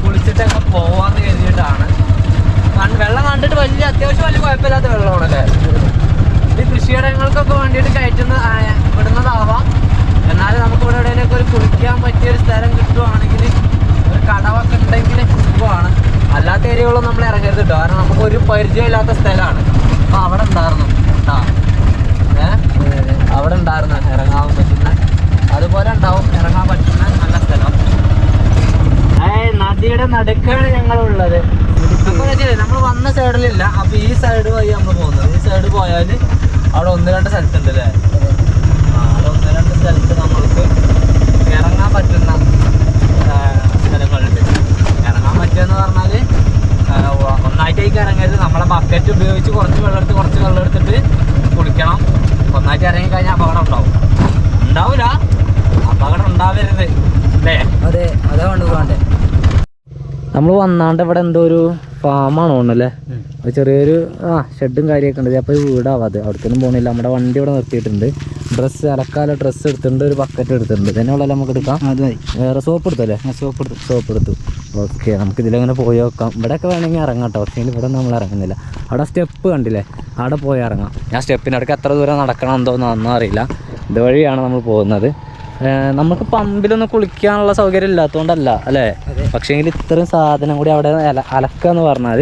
കുളിച്ചിട്ടൊക്കെ പോവാന്ന് കരുതിയിട്ടാണ്. വെള്ളം കണ്ടിട്ട് അത്യാവശ്യം വലിയ കുഴപ്പമില്ലാത്ത വെള്ളമാണല്ലേ. ഈ കൃഷിയിടങ്ങൾക്കൊക്കെ വേണ്ടിയിട്ട് വിടുന്നതാവാം. എന്നാലും നമുക്ക് ഇവിടെ എവിടെയൊക്കെ ഒരു കുളിക്കാൻ പറ്റിയൊരു സ്ഥലം കിട്ടുവാണെങ്കിൽ, ഒരു കടവൊക്കെ ഉണ്ടെങ്കിൽ സുഖമാണ്. അല്ലാത്ത ഏരിയകളൊന്നും നമ്മൾ ഇറങ്ങരുത് കേട്ടോ, കാരണം നമുക്കൊരു പരിചയമില്ലാത്ത സ്ഥലമാണ്. അപ്പോൾ അവിടെ ഉണ്ടായിരുന്നു കേട്ടോ, അവിടെ ഉണ്ടായിരുന്നു ഇറങ്ങാൻ പറ്റുന്ന, അതുപോലെ ഉണ്ടാവും ഇറങ്ങാൻ പറ്റുന്ന നല്ല സ്ഥലം. നദിയുടെ നടുക്കാണ് ഞങ്ങളുള്ളത്. നമ്മൾ വന്ന സൈഡിലില്ല. അപ്പോൾ ഈ സൈഡ് വഴി നമ്മൾ പോകുന്നത്. ഈ സൈഡ് പോയാൽ അവിടെ 1-2 സ്ഥലത്തുണ്ട് അല്ലേ? അവിടെ 1-2 സ്ഥലത്ത് നമ്മൾക്ക് ഇറങ്ങാൻ പറ്റുന്ന സ്ഥലങ്ങളുണ്ട്. ഇറങ്ങാൻ പറ്റുമെന്ന് പറഞ്ഞാൽ ഒന്നായിട്ടേക്ക് ഇറങ്ങരുത്. നമ്മളെ ബക്കറ്റ് ഉപയോഗിച്ച് കുറച്ച് വെള്ളം എടുത്തിട്ട് കുളിക്കണം. ഒന്നായിട്ട് ഇറങ്ങിക്കഴിഞ്ഞാൽ അപകടം ഉണ്ടാവില്ല. അപകടം ഉണ്ടാവരുത് അല്ലേ? അതെ, അതാണ് വേണ്ടത്. നമ്മൾ വന്നാണ്ട് ഇവിടെ എന്തോ ഒരു ഫാമാണ് തോന്നുന്നല്ലേ. അത് ചെറിയൊരു ഷെഡും കാര്യമൊക്കെ ഉണ്ട്. അപ്പോൾ വീടാവാതെ അവിടേക്കൊന്നും പോകുന്നില്ല. നമ്മുടെ വണ്ടി ഇവിടെ നിർത്തിയിട്ടുണ്ട്. ഡ്രസ്സ് അലക്കാല ഡ്രസ്സ് എടുത്തിട്ടുണ്ട്, ഒരു ബക്കറ്റ് എടുത്തിട്ടുണ്ട്. തന്നെ ഉള്ളല്ലോ നമുക്ക് എടുക്കാം. അതായി വേറെ സോപ്പ് എടുത്തല്ലേ? സോപ്പ് എടുത്തു. ഓക്കെ, നമുക്ക് ഇതിലങ്ങനെ പോയി നോക്കാം. ഇവിടെയൊക്കെ വേണമെങ്കിൽ ഇറങ്ങാം കേട്ടോ. പക്ഷേ ഇവിടെ നമ്മൾ ഇറങ്ങുന്നില്ല. അവിടെ സ്റ്റെപ്പ് കണ്ടില്ലേ, അവിടെ പോയി ഇറങ്ങാം. ഞാൻ സ്റ്റെപ്പിനടുക്ക് എത്ര ദൂരം നടക്കണം എന്തോന്നൊന്നും അറിയില്ല. ഇതുവഴിയാണ് നമ്മൾ പോകുന്നത്. നമുക്ക് പമ്പിലൊന്നും കുളിക്കാനുള്ള സൗകര്യം ഇല്ലാത്തതുകൊണ്ടല്ല അല്ലേ? പക്ഷേങ്കിൽ ഇത്രയും സാധനം കൂടി അവിടെ അലക്കുക എന്ന് പറഞ്ഞാൽ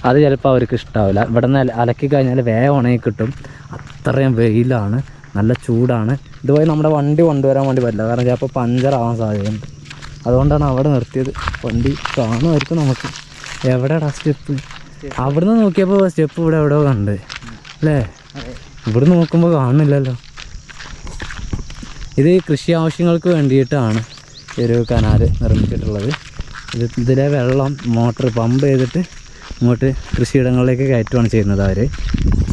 അത് ചിലപ്പോൾ അവർക്ക് ഇഷ്ടാവില്ല. ഇവിടെ നിന്ന് അലക്കി കഴിഞ്ഞാൽ വേഗം ഉണങ്ങി കിട്ടും. അത്രയും വെയിലാണ്, നല്ല ചൂടാണ്. ഇതുവഴി നമ്മുടെ വണ്ടി കൊണ്ടുവരാൻ വേണ്ടി പറ്റില്ല, കാരണം ചിലപ്പോൾ പഞ്ചറാവാൻ സാധ്യതയുണ്ട്. അതുകൊണ്ടാണ് അവിടെ നിർത്തിയത്. വണ്ടി കാണുമായിരിക്കും നമുക്ക്. എവിടെയാടാ സ്റ്റെപ്പ്? അവിടുന്ന് നോക്കിയപ്പോൾ സ്റ്റെപ്പ് ഇവിടെ എവിടെയോ കണ്ട് അല്ലേ? ഇവിടെ നോക്കുമ്പോൾ കാണുന്നില്ലല്ലോ. ഇത് കൃഷി ആവശ്യങ്ങൾക്ക് വേണ്ടിയിട്ടാണ് ഒരു കനാൽ നിർമ്മിച്ചിട്ടുള്ളത്. ഇതിലെ വെള്ളം മോട്ടർ പമ്പ് ചെയ്തിട്ട് ഇങ്ങോട്ട് കൃഷിയിടങ്ങളിലേക്ക് കയറ്റുകയാണ് ചെയ്യുന്നത് അവർ.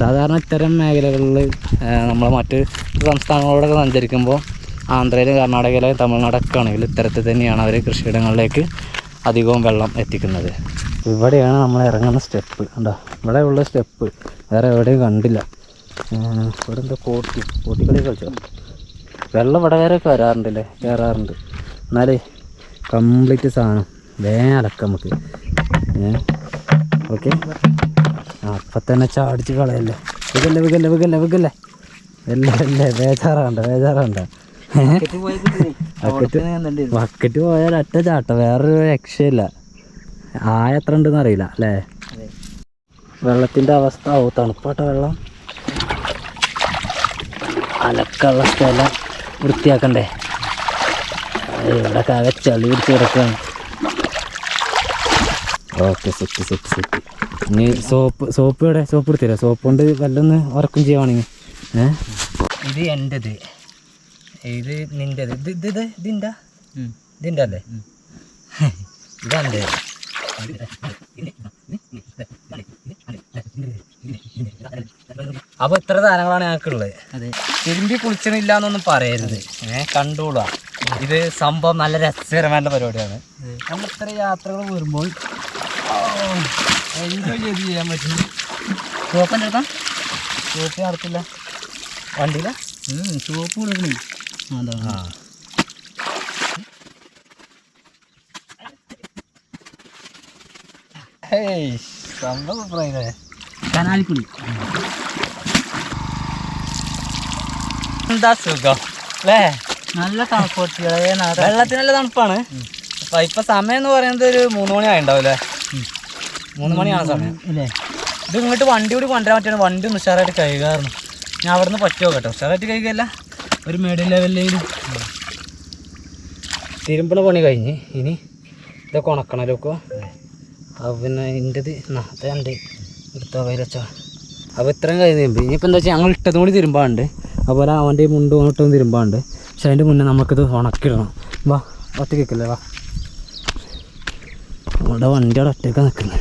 സാധാരണ ഇത്തരം മേഖലകളിൽ നമ്മൾ മറ്റ് സംസ്ഥാനങ്ങളോടൊക്കെ സഞ്ചരിക്കുമ്പോൾ ആന്ധ്രയിലും കർണാടകയിലും തമിഴ്നാടൊക്കെ ആണെങ്കിൽ ഇത്തരത്തിൽ തന്നെയാണ് അവർ കൃഷിയിടങ്ങളിലേക്ക് അധികവും വെള്ളം എത്തിക്കുന്നത്. ഇവിടെയാണ് നമ്മൾ ഇറങ്ങുന്ന സ്റ്റെപ്പ്. ഉണ്ടോ? ഇവിടെ ഉള്ള സ്റ്റെപ്പ് വേറെ എവിടെയും കണ്ടില്ല. ഇവിടെ എന്താ കോട്ടിക്കളി കളിച്ചോ? വെള്ളം ഇവിടെ വരെയൊക്കെ വരാറുണ്ടല്ലേ, കയറാറുണ്ട്. എന്നാലേ കംപ്ലീറ്റ് സാധനം വേലക്കം നമുക്ക്. ഓക്കെ, അപ്പം തന്നെ ചാടിച്ച് കളയല്ലേ. വികല്ലേ ബേജാറാണ്ട. ബക്കറ്റ് പോയാൽ ഒറ്റ ചാട്ട, വേറൊരു രക്ഷയില്ല. എത്ര ഉണ്ടെന്ന് അറിയില്ല അല്ലേ? വെള്ളത്തിൻ്റെ അവസ്ഥ തണുപ്പാട്ട വെള്ളം. അലക്കുള്ള സ്ഥലം വൃത്തിയാക്കണ്ടേ? ഇവിടെ ആകെ ചളി പിടിച്ച് കിടക്കുകയാണ്. Okay, set. ഇനി സോപ്പ് ഇവിടെ സോപ്പ് എടുത്തില്ല. സോപ്പ് കൊണ്ട് വല്ലൊന്ന് ഉറക്കം ചെയ്യുവാണെങ്കിൽ. ഇത് എൻ്റെത്, ഇത് നിൻ്റെത്. ഇതിൻ്റെ അല്ലേ? ഇതെൻ്റെ. അപ്പോൾ ഇത്ര സാധനങ്ങളാണ് ഞങ്ങൾക്കുള്ളത്. തിരുമ്പി കുളിച്ചണില്ല എന്നൊന്നും പറയരുത്, കണ്ടോളുക. ഇത് സംഭവം നല്ല രസകരമായ പരിപാടിയാണ്. നമ്മൾ ഇത്ര യാത്രകൾ വരുമ്പോൾ എൻജോയ് ചെയ്ത് ചെയ്യാൻ പറ്റും. സോപ്പിൻ്റെ എടുത്താൽ സോപ്പ് നടത്തില്ല വണ്ടിയില്ല. സോപ്പ് കൊടുക്കണേ. അതാ സംഭവം കനാലിക്കുളി. എന്താ സുഖം അല്ലേ? നല്ല തണുപ്പ്. വെള്ളത്തിന് നല്ല തണുപ്പാണ്. അപ്പം ഇപ്പം സമയം എന്ന് പറയുന്നത് ഒരു 3 മണി ആയിട്ടുണ്ടാവും അല്ലേ? 3 മണിയാണ് സമയം അല്ലേ? ഇത് ഇങ്ങോട്ട് വണ്ടി കൂടി കൊണ്ടുവരാൻ പറ്റുകയാണ്. വണ്ടി ഒന്ന് ഉഷാറായിട്ട് കഴുകാറുണ്ട്. ഞാൻ അവിടെ നിന്ന് പറ്റുമോ കേട്ടോ? ഉഷാറായിട്ട് കഴുകയല്ല, ഒരു മീഡിയം ലെവലിലേക്ക് തിരുമ്പണ പണി കഴിഞ്ഞ് ഇനി ഇതൊക്കെ ഉണക്കണമല്ലോ. അപ്പോൾ പിന്നെ എൻ്റെത് അതെൻ്റെ എടുത്തോ കയ്യിലച്ചോ. അപ്പോൾ ഇത്രയും കഴിഞ്ഞ് തിരുമ്പി. ഇനിയിപ്പോൾ എന്താ വെച്ചാൽ ഞങ്ങൾ ഇട്ടതും കൂടി തിരുമ്പാണ്ട്, അതുപോലെ അവൻ്റെ മുണ്ട് കൊണ്ടിട്ടൊന്നും തിരുമ്പാണ്ട്. പക്ഷെ അതിൻ്റെ മുന്നേ നമുക്കിത് ഉണക്കിടണം. വാ ഒറ്റ കേൾക്കല്ലേ വാ. അവിടെ വണ്ടിയുടെ ഒറ്റയ്ക്കാണ് നിൽക്കുന്നത്.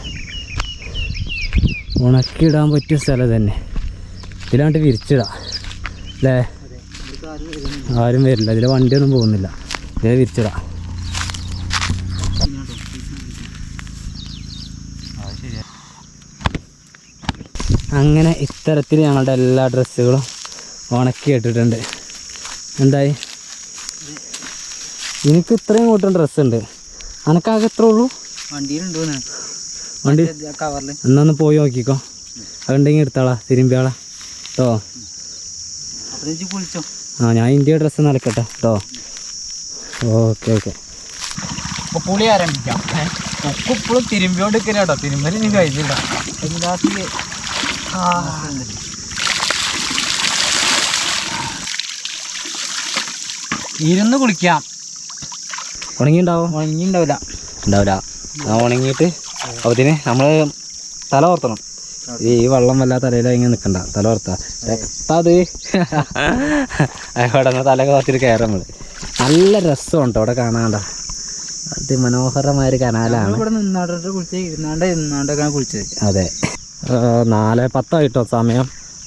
ഉണക്കിയിടാൻ പറ്റിയ സ്ഥലം തന്നെ. ഇതിലാണ്ട് വിരിച്ചിടാം അല്ലേ? ആരും വരില്ല, ഇതിൽ വണ്ടിയൊന്നും പോകുന്നില്ല. ഇതിൽ വിരിച്ചിടാം. അങ്ങനെ ഇത്തരത്തിൽ ഞങ്ങളുടെ എല്ലാ ഡ്രസ്സുകളും ഉണക്കി ഇട്ടിട്ടുണ്ട്. എന്തായി എനിക്ക് ഇത്രയും കൂട്ടം ഡ്രസ്സുണ്ട്, അനക്കാകെ എത്ര ഉള്ളൂ? വണ്ടിയിലുണ്ടോ വണ്ടി കവറിൽ? എന്നാന്ന് പോയി നോക്കിക്കോ, അതുണ്ടെങ്കിൽ എടുത്താളാ തിരുമ്പിയാളാ കേട്ടോ. കുളിച്ചോ? ആ ഞാൻ ഇന്ത്യ ഡ്രസ്സ് നനക്കട്ടെ കേട്ടോ. Okay okay. അപ്പോൾ പുളി ആരംഭിക്കാം. ഒക്കെ ഇപ്പോഴും തിരുമ്പിയോണ്ടിരിക്കല കേട്ടോ, തിരുമ്പല് ഇനി കഴിഞ്ഞില്ല. ഇരുന്ന് കുളിക്കാം. ഉണങ്ങിണ്ടാവും? ഉണങ്ങിണ്ടാവില്ല. ഉണ്ടാവില്ല. ആ ഉണങ്ങിയിട്ട് അതിന് നമ്മൾ തല ഓർത്തണം. ഈ വെള്ളം വല്ലാത്ത തലയിൽ ഇങ്ങനെ നിൽക്കണ്ട, തല ഓർത്താ അത് അവിടെ തല കാത്തിട്ട് കയറാൻ നമ്മൾ. നല്ല രസമുണ്ട് അവിടെ കാണാണ്ട, അതിമനോഹരമായൊരു കനാലാണ്. ഇവിടെ നിന്നാണ്ട് കുളിച്ച് ഇരുന്നാണ്ടൊക്കെയാണ് കുളിച്ചത്. അതെ. 4:10 സമയം.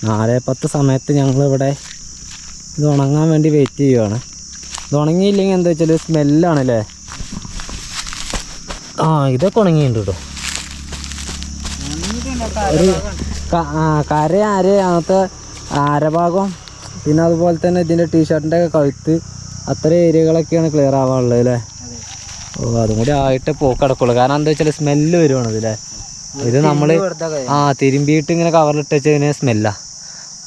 4:10 സമയത്ത് ഞങ്ങളിവിടെ ഇത് ഉണങ്ങാൻ വേണ്ടി വെയിറ്റ് ചെയ്യുവാണ്. ഇത് ഉണങ്ങിയില്ലെങ്കിൽ എന്താ വെച്ചാൽ സ്മെല്ലാണല്ലേ. ആ ഇതൊക്കെ ഉണങ്ങിയിട്ടുണ്ട് കേട്ടോ. ഒരു കര അങ്ങനത്തെ അരഭാഗം, പിന്നെ അതുപോലെ തന്നെ ഇതിൻ്റെ ടീഷർട്ടിൻ്റെ ഒക്കെ കഴുത്ത്, അത്ര ഏരിയകളൊക്കെയാണ് ക്ലിയർ ആവാനുള്ളത് അല്ലേ. ഓ അതും കൂടി ആയിട്ട് പോക്കടക്കുള്ളൂ. കാരണം എന്താ വെച്ചാൽ സ്മെല്ല് വരുവാണ് ഇതില്ലേ. ഇത് നമ്മൾ തിരുമ്പിയിട്ട് ഇങ്ങനെ കവറിലിട്ട് വെച്ചതിന് സ്മെല്ലാണ്.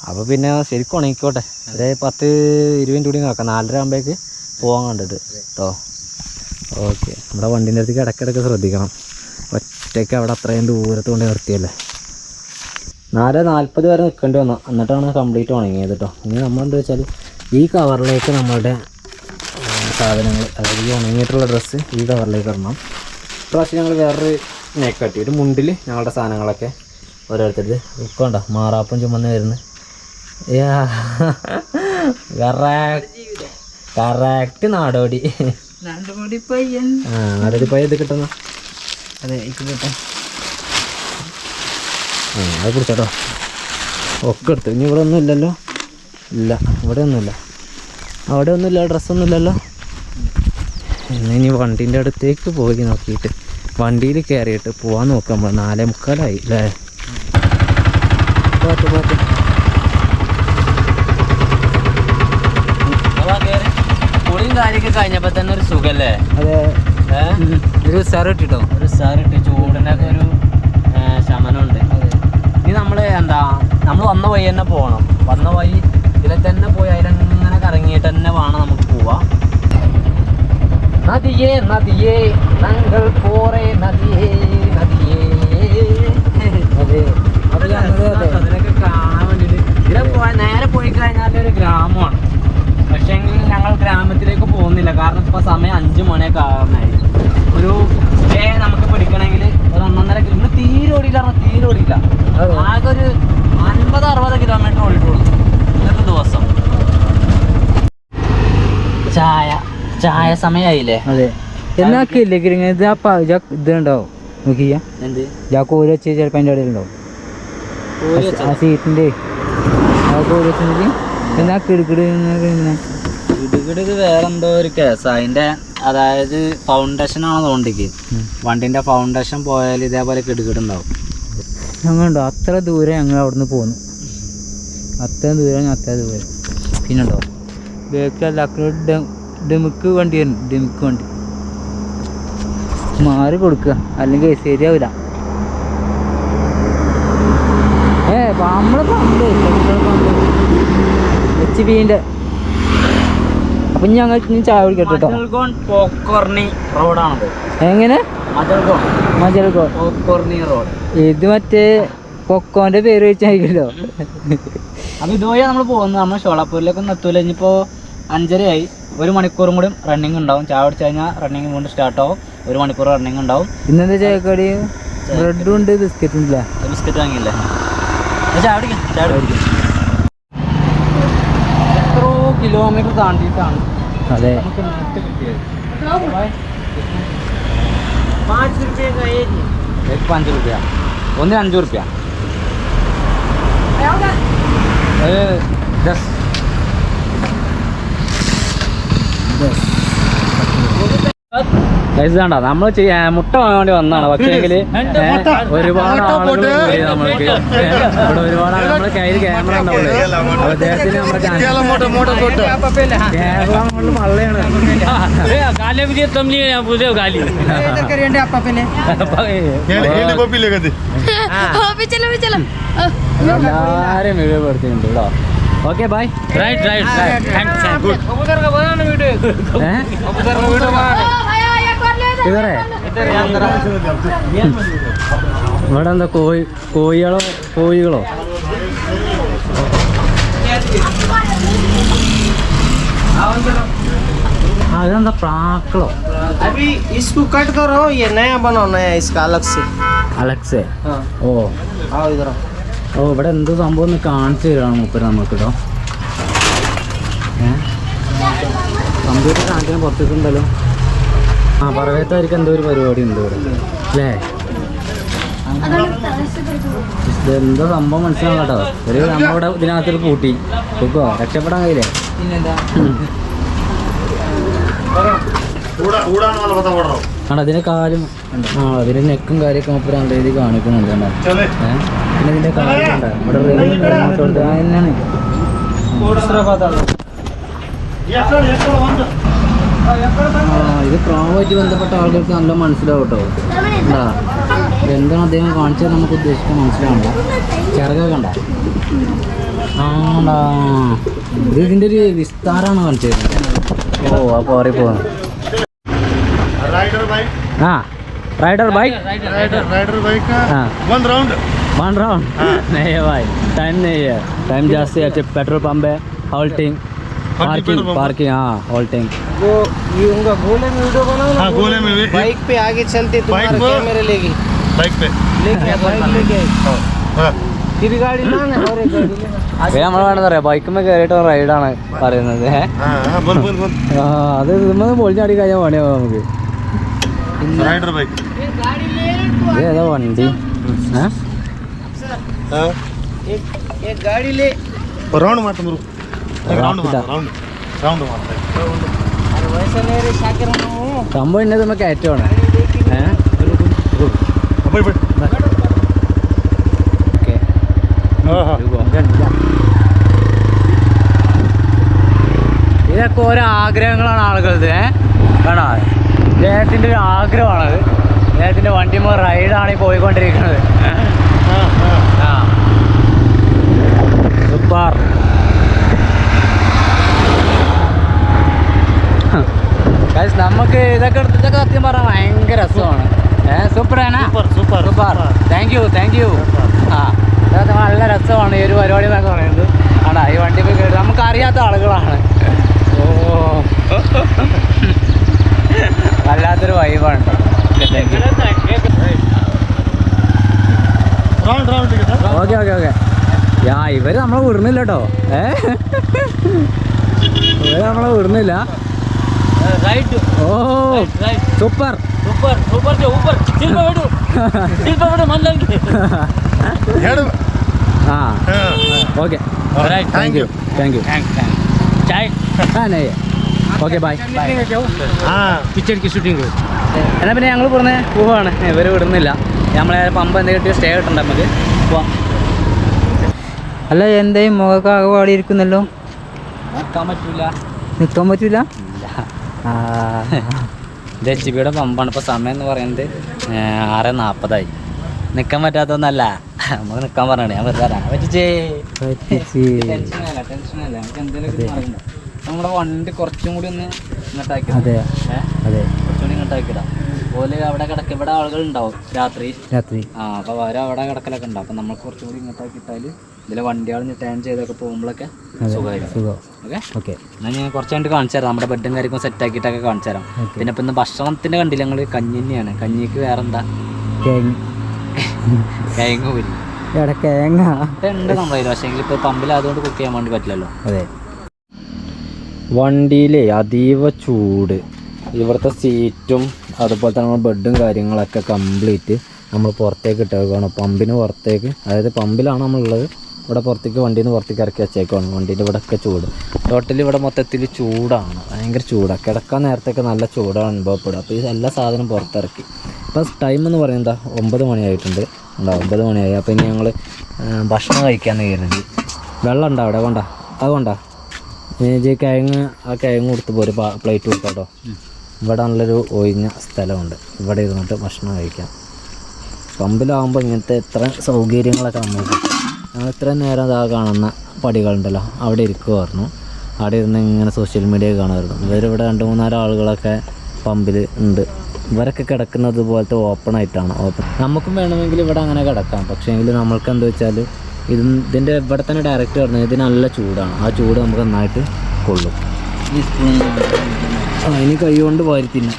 അപ്പോൾ പിന്നെ ശരിക്കും ഉണങ്ങിക്കോട്ടെ. ഒരു 10-20 മിനിറ്റ് കൂടി നോക്കാം. 4:30 ആകുമ്പോഴേക്ക് പോകാൻ കണ്ടിട്ട് കേട്ടോ. ഓക്കെ. നമ്മുടെ വണ്ടീൻ്റെ അടുത്തേക്ക് ഇടയ്ക്കിടയ്ക്ക് ശ്രദ്ധിക്കണം. ഒറ്റയ്ക്ക് അവിടെ അത്രയും ദൂരത്ത് കൊണ്ട് നിർത്തിയല്ലേ. 4:40 വരെ നിൽക്കേണ്ടി വന്നു, എന്നിട്ടാണ് കംപ്ലീറ്റ് ഉണങ്ങിയത് കേട്ടോ. ഇനി നമ്മളെന്താ വെച്ചാൽ ഈ കവറിലേക്ക് നമ്മളുടെ സാധനങ്ങൾ, അതായത് ഈ ഉണങ്ങിയിട്ടുള്ള ഡ്രസ്സ് ഈ കവറിലേക്ക് ഇടണം. ഇപ്രാവശ്യം ഞങ്ങൾ വേറൊരു നെക്കട്ടി ഒരു മുണ്ടിൽ ഞങ്ങളുടെ സാധനങ്ങളൊക്കെ ഓരോരുത്തരുത് ഉക്കണ്ട മാറാപ്പം ചുമന്ന് വരുന്നത്. കറക്റ്റ് നാടോടി. നാടോടി പയ്യ ഇത് കിട്ടുന്ന. അതെ എനിക്ക് കിട്ടാം. അത് പിടിച്ചോട്ടോ. ഒക്കെ എടുത്തു. ഇനി ഇവിടെ ഒന്നും ഇല്ലല്ലോ. ഇല്ല ഇവിടെ ഒന്നുമില്ല, അവിടെ ഒന്നുമില്ല, ഡ്രസ്സൊന്നും ഇല്ലല്ലോ. ഇനി വണ്ടീൻ്റെ അടുത്തേക്ക് പോയി നോക്കിയിട്ട് വണ്ടിയിൽ കയറിയിട്ട് പോകാൻ നോക്കാം. നമ്മൾ 4:45 അല്ലേ. കുളിയും കാര്യമൊക്കെ കഴിഞ്ഞപ്പോൾ തന്നെ ഒരു സുഖല്ലേ. അതെ. ഒരു സാറിട്ടോ, ഒരു സാറിട്ട് ചൂടിനൊക്കെ ഒരു ശമനമുണ്ട്. ഇനി നമ്മൾ നമ്മൾ വന്ന വഴി തന്നെ പോകണം. വന്ന വഴി ഇതിലെ തന്നെ പോയി അതിലങ്ങനെ കറങ്ങിയിട്ട് തന്നെ വേണം നമുക്ക് പോവാം. നദിയേ നദിയേ ഞങ്ങൾ പോറേ നദിയേ നദിയേ. അതെ അതിനൊക്കെ കാണാൻ വേണ്ടിയിട്ട് ഇതിലെ നേരെ പോയി കഴിഞ്ഞാൽ ഒരു ഗ്രാമമാണ്. പക്ഷേ ഞങ്ങൾ ഗ്രാമത്തിലേക്ക് പോകുന്നില്ല, കാരണം ഇപ്പോൾ സമയം 5 മണിയൊക്കെ ആകാനായി. ഒരു സ്റ്റേ നമുക്ക് പിടിക്കണമെങ്കിൽ ഒരു 1.5 കിലോമീറ്റർ തീരെ ഓടിയില്ല. ആകെ ഒരു 50-60 കിലോമീറ്റർ ഓടിയിട്ടുള്ളൂ ഇന്നത്തെ ദിവസം. ചായ സമയമായില്ലേ? അതെ. എന്നൊക്കെ ഇല്ലേ ഇത് ഇതുണ്ടാവും നോക്കിയാ. എന്ത് കോരി വെച്ച് ചിലപ്പോൾ അതിൻ്റെ ഇടയിലുണ്ടാവും ആ സീറ്റിൻ്റെ. കോരി വെച്ച് എന്നാ കിടുകിട് ഇത് വേറെന്തോ ഒരു കേസ് അതിൻ്റെ, അതായത് ഫൗണ്ടേഷൻ ആണോ തോണ്ടിക്ക്. വണ്ടിൻ്റെ ഫൗണ്ടേഷൻ പോയാൽ ഇതേപോലെ കിടുകിടുണ്ടാവും. ഞങ്ങളുണ്ടോ അത്ര ദൂരം ഞങ്ങൾ അവിടെ നിന്ന് പോന്നു. അത്ര ദൂരം. പിന്നുണ്ടോ ബേക്കല്ല ഡെമിക്ക് വണ്ടി മാറി കൊടുക്കുക, അല്ലെങ്കിൽ ശരിയാവില്ല. നമ്മളെ പണ്ട് HB-ൻ്റെ. അപ്പം ഞങ്ങൾ ചായ കുടിക്കട്ടെ കേട്ടോ. റോഡാണത്. എങ്ങനെ? മജൽഗോൺ റോഡ്. ഇത് മറ്റേ കൊക്കോന്റെ പേര് വെച്ചായിരിക്കല്ലോ. അപ്പോൾ ഇതുവഴി നമ്മൾ പോകുന്നത്. നമ്മൾ ഷോളാപ്പൂരിലേക്കൊന്നും എത്തൂല. ഇനിയിപ്പോൾ 5:30 1 മണിക്കൂറും കൂടി റണ്ണിങ് ഉണ്ടാവും. ചായ കുടിച്ച് കഴിഞ്ഞാൽ റണ്ണിങ് കൊണ്ട് സ്റ്റാർട്ടാവും. 1 മണിക്കൂർ റണ്ണിങ് ഉണ്ടാവും. ഇന്നത്തെ ചായക്കടി ബ്രെഡും ഉണ്ട്, ബിസ്ക്കറ്റും ഇല്ല. ബിസ്ക്കറ്റ് വാങ്ങിയില്ലേ? ചായ കുടിക്കും. എത്രയോ കിലോമീറ്റർ താണ്ടിയിട്ടാണ് അതെ. നമുക്ക് നെറ്റ് കിട്ടിയത്. 5 रुपया ഒന്ന് 5 रुपया 10 ഇതാണ്ട നമ്മൾ മുട്ട വാങ്ങാൻ വേണ്ടി വന്നതാണ്. പക്ഷേങ്കിൽ ഒരുപാട് ആളുകൾ നമ്മൾക്ക് ഇവിടെ ഒരുപാട് ആളുകൾ നമ്മുടെ കയ്യിൽ ക്യാമറ ഉണ്ടാവുള്ളൂ. അദ്ദേഹത്തിന് നമ്മുടെ കേരളം കൊണ്ട് വള്ളയാണ്. എല്ലാരും വീഡിയോ പെടുത്തിട്ടുണ്ട് കേട്ടോ. Okay bye. ഇതറേ ഇവിടെ എന്താ കോഴികളോ അതെന്താ പ്രാക്കളോ? अभी इसको कट करो, ये नया बनाना है इसका अलग से। അലക്സേ हाँ ഓ आओ इधर आओ। ഓ ഇവിടെ എന്ത് സംഭവം ഒന്ന് കാണിച്ചു തരാണ് മൂപ്പര് നമുക്ക് കേട്ടോ. കമ്പ്യൂട്ടർ കാണിക്കാൻ പുറത്തേക്കുണ്ടല്ലോ. ആ പറയത്തായിരിക്കും എന്തോ ഒരു പരിപാടി ഉണ്ട് ഇവിടെ അല്ലേ? ഇതെന്താ സംഭവം മനസ്സിലാവും കേട്ടോ. ഒരു നമ്മളിവിടെ ഇതിനകത്തൊരു പൂട്ടി സുഖോ രക്ഷപ്പെടാൻ കഴിയില്ലേ? ആണോ അതിന്റെ കാലും അതിന്റെ നെക്കും കാര്യമൊക്കെ മുപ്പര് നല്ല രീതിയിൽ കാണിക്കുന്നുണ്ട് കേട്ടോ. പിന്നെ ഇതിന്റെ കാലുണ്ട് ഇവിടെ തന്നെയാണ്. ഇത് പ്രാവുമായിട്ട് ബന്ധപ്പെട്ട ആളുകൾക്ക് നല്ല മനസ്സിലാവും കേട്ടോ. എന്താ എന്താണ് അദ്ദേഹം കാണിച്ചത് നമുക്ക് ഉദ്ദേശിക്കാൻ മനസ്സിലാവണ്ട. ചിറകൊക്കെ കണ്ട ആണ്ടാ ഇത് ഇതിൻ്റെ ഒരു വിസ്താരമാണ് കാണിച്ചത്. ഓ അപ്പോൾ അറിയിപ്പോകുന്നു. हाँ राइडर बाइक हाँ 1 राउंड नहीं है भाई. टाइम नहीं है. टाइम जास्ती है. पेट्रोल पंप है. हॉल्टिंग पार्किंग हाँ हॉल्टिंग. वो ये उनका गोले में वीडियो बनाओ ना. गोले में बाइक पे आगे चलते तुम्हारा कैमरा लेके बाइक पे बाइक लेके फिर गाड़ी लाना और एक गाड़ी लेना. നമ്മൾ വേണമെന്ന് പറയാം ബൈക്കുമ്പോൾ കയറിയിട്ട് റൈഡാണ് പറയുന്നത്. അത് നമ്മൾ പൊളിഞ്ഞാടി കഴിഞ്ഞാൽ പണിയാവും നമുക്ക്. राइडर बाइक ഏതാ വണ്ടി? एक गाड़ी ले राउंड मारता मरू राउंड मारता अरे वैसे नहीं रे शाकिर हूं. സംഭവം ഇന്നത് നമുക്ക് കയറ്റമാണ്. ഇതൊക്കെ ഓരോ ആഗ്രഹങ്ങളാണ് ആളുകളത്. കാണാ അദ്ദേഹത്തിൻ്റെ ഒരു ആഗ്രഹമാണത്. അദ്ദേഹത്തിൻ്റെ വണ്ടിമോ റൈഡാണ് ഈ പോയിക്കൊണ്ടിരിക്കുന്നത്. ആ സൂപ്പർ. നമുക്ക് ഇതൊക്കെ സത്യം പറഞ്ഞാൽ ഭയങ്കര രസമാണ്. സൂപ്പറാണ്. Super thank you. ആ ഇതൊക്കെ നല്ല രസമാണ് ഈ ഒരു പരിപാടി എന്നൊക്കെ പറയുന്നത്. ആണോ ഈ വണ്ടി പോയി കയറി നമുക്ക് അറിയാത്ത ആളുകളാണ്. ഓ വല്ലാത്തൊരു വൈബാണ്. ഓക്കെ ഇവര് നമ്മളെ വിടുന്നില്ല കേട്ടോ. ഇവര് നമ്മളെ വിടുന്നില്ല. ഓ സൂപ്പർ. ആ okay thank you. Okay bye. പിക്ചർക്ക് ഷൂട്ടിങ് എന്നാൽ പിന്നെ ഞങ്ങൾ പറഞ്ഞ പോവാണ്. ഇവർ വിടുന്നില്ല. നമ്മളെ പമ്പ് എന്തെങ്കിലും സ്റ്റേ കിട്ടണ്ട നമുക്ക് പോവാം. അല്ല എന്തായും മുഖമൊക്കെ ആകെ പാടിയിരിക്കുന്നല്ലോ. നിൽക്കാൻ പറ്റൂല. ഇത് HB പമ്പാണ്. ഇപ്പോൾ സമയം എന്ന് പറയുന്നത് 6:40 നിൽക്കാൻ പറ്റാത്തൊന്നല്ല. നമുക്ക് നിൽക്കാൻ പറഞ്ഞാണ്. ഞാൻ വെറുതെ ടെൻഷനല്ല. നമുക്ക് എന്തെങ്കിലും നമ്മുടെ വണ്ടി കുറച്ചും കൂടി ഒന്ന് ഇങ്ങോട്ടാക്കി. കുറച്ചും കൂടി ഇങ്ങോട്ടാക്കിടാം. പോലെ അവിടെ കിടക്കും. ഇവിടെ ആളുകൾ ഉണ്ടാവും രാത്രി. ആ അപ്പോൾ അവർ അവിടെ കിടക്കലൊക്കെ ഉണ്ടാവും. അപ്പം നമുക്ക് കുറച്ചും കൂടി ഇങ്ങോട്ടാക്കി ഇട്ടാൽ ഇതിലെ വണ്ടികൾ ടേൺ ചെയ്തൊക്കെ പോകുമ്പോഴൊക്കെ സുഖമായിരിക്കും. ഓക്കെ എന്നാൽ ഞാൻ കുറച്ച് കണ്ട് കാണിച്ചു തരാം. നമ്മുടെ ബെഡും കാര്യങ്ങളും സെറ്റ് ആക്കിയിട്ടൊക്കെ കാണിച്ചു തരാം. പിന്നെ ഇപ്പം ഇന്ന് ഭക്ഷണത്തിൻ്റെ കണ്ടില്ല ഞങ്ങൾ കഞ്ഞി തന്നെയാണ്. കഞ്ഞിക്ക് വേറെ എന്താ കിഴങ്ങ് പോയി ഉണ്ട് നമ്മളതിൽ. പക്ഷേ എങ്കിൽ ഇപ്പോൾ പമ്പിൽ അതുകൊണ്ട് കുക്ക് ചെയ്യാൻ വേണ്ടി പറ്റില്ലല്ലോ. അതെ വണ്ടിയിലെ അതീവ ചൂട്. ഇവിടുത്തെ സീറ്റും അതുപോലെ തന്നെ നമ്മൾ ബെഡും കാര്യങ്ങളൊക്കെ കംപ്ലീറ്റ് നമ്മൾ പുറത്തേക്ക് ഇട്ടേക്കാണ്, പമ്പിന് പുറത്തേക്ക്. അതായത് പമ്പിലാണ് നമ്മളുള്ളത്. ഇവിടെ പുറത്തേക്ക് വണ്ടിയിൽ നിന്ന് പുറത്തേക്ക് ഇറക്കി വെച്ചേക്കാണ്. വണ്ടീൻ്റെ ഇവിടെയൊക്കെ ചൂട്. ടോട്ടലി ഇവിടെ മൊത്തത്തിൽ ചൂടാണ്, ഭയങ്കര ചൂടാണ്. കിടക്കാൻ നേരത്തൊക്കെ നല്ല ചൂടാണ് അനുഭവപ്പെടുക. അപ്പോൾ ഈ എല്ലാ സാധനവും പുറത്തിറക്കി. ഇപ്പോൾ ടൈം എന്ന് പറയുന്നത് 9 മണിയായിട്ടുണ്ട്. 9 മണിയായി. അപ്പോൾ ഇനി ഞങ്ങൾ ഭക്ഷണം കഴിക്കാമെന്ന് കരുതി. വെള്ളം ഉണ്ടോ അവിടെ? കൊണ്ടാ അത് കൊണ്ടാ കിഴങ്ങ്, ആ കിഴങ്ങ് കൊടുത്ത് ഒരു പ്ലേറ്റ് കൊടുക്കാട്ടോ. ഇവിടെ നല്ലൊരു ഒഴിഞ്ഞ സ്ഥലമുണ്ട്, ഇവിടെ ഇരുന്നിട്ട് ഭക്ഷണം കഴിക്കാം. പമ്പിലാകുമ്പോൾ ഇങ്ങനത്തെ ഇത്ര സൗകര്യങ്ങളൊക്കെ നമുക്ക്. ഞങ്ങൾ ഇത്രയും നേരം അതാ കാണുന്ന പടികളുണ്ടല്ലോ, അവിടെ ഇരിക്കുമായിരുന്നു. അവിടെ ഇരുന്ന് ഇങ്ങനെ സോഷ്യൽ മീഡിയ കാണുമായിരുന്നു. ഇവരിവിടെ 2-3 ആളുകളൊക്കെ പമ്പിൽ ഉണ്ട്. ഇവരൊക്കെ കിടക്കുന്നത് പോലത്തെ ഓപ്പൺ ആയിട്ടാണ്. നമുക്കും വേണമെങ്കിൽ ഇവിടെ അങ്ങനെ കിടക്കാം. പക്ഷേ എങ്കിൽ നമ്മൾക്ക് എന്താ വെച്ചാൽ ഇതിൻ്റെ ഇവിടെ തന്നെ ഡയറക്റ്റ് കിടന്നത് ഇതിന് നല്ല ചൂടാണ്. ആ ചൂട് നമുക്ക് നന്നായിട്ട് കൊള്ളും. ഇനി കൈ കൊണ്ട് വാരിത്തിന്നെ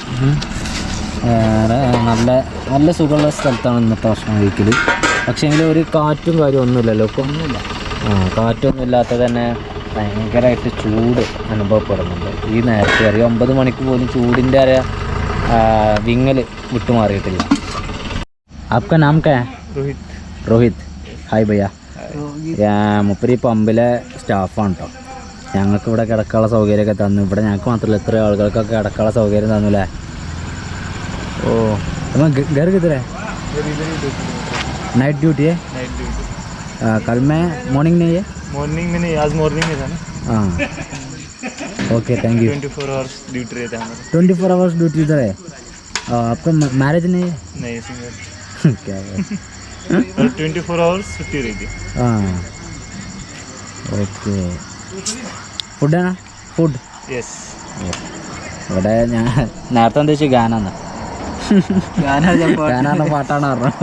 നല്ല നല്ല സുഖമുള്ള സ്ഥലത്താണ് ഇന്നത്തെ ഭക്ഷണം കഴിക്കൽ. പക്ഷേ എങ്കിൽ ഒരു കാറ്റും കാര്യമൊന്നുമില്ലല്ലോ, ഒക്കെ ഒന്നുമില്ല. കാറ്റൊന്നും ഇല്ലാത്ത തന്നെ ഭയങ്കരമായിട്ട് ചൂട് അനുഭവപ്പെടുന്നുണ്ട്. ഈ നേരത്തെ അറിയാം 9 മണിക്ക് പോലും ചൂടിൻ്റെ വിങ്ങൽ വിട്ടുമാറിയിട്ടില്ല. ആപ്കാ നാം ക്യാ? രോഹിത്. ഹായ് ഭയ്യ. മുപ്പരി പമ്പിലെ സ്റ്റാഫാണ് കേട്ടോ. ഞങ്ങൾക്ക് ഇവിടെ കിടക്കാനുള്ള സൗകര്യമൊക്കെ തന്നു. ഇവിടെ ഞങ്ങൾക്ക് മാത്രമല്ല എത്ര ആളുകൾക്കൊക്കെ കിടക്കാനുള്ള സൗകര്യം തന്നില്ലേ. ഓ घर किधर है? नाइट ड्यूटी है? Night duty. कल में मॉर्निंग नहीं है? मॉर्निंग में नहीं, आज मॉर्निंग में था ना। हाँ okay thank you. 24 hours duty रहता है हमारा। 24 आवर्स ड्यूटी इधर है। आपका मैरिज नहीं है? नहीं सिंगल। क्या है? 24 आवर्स छुट्टी रहती है। हाँ ഓക്കെ. ഫുഡാണ്? Food yes. ഇവിടെ ഞാൻ നേരത്തെ എന്താ വെച്ചാൽ ഗാനാണ് പാട്ടാണ് പറഞ്ഞത്.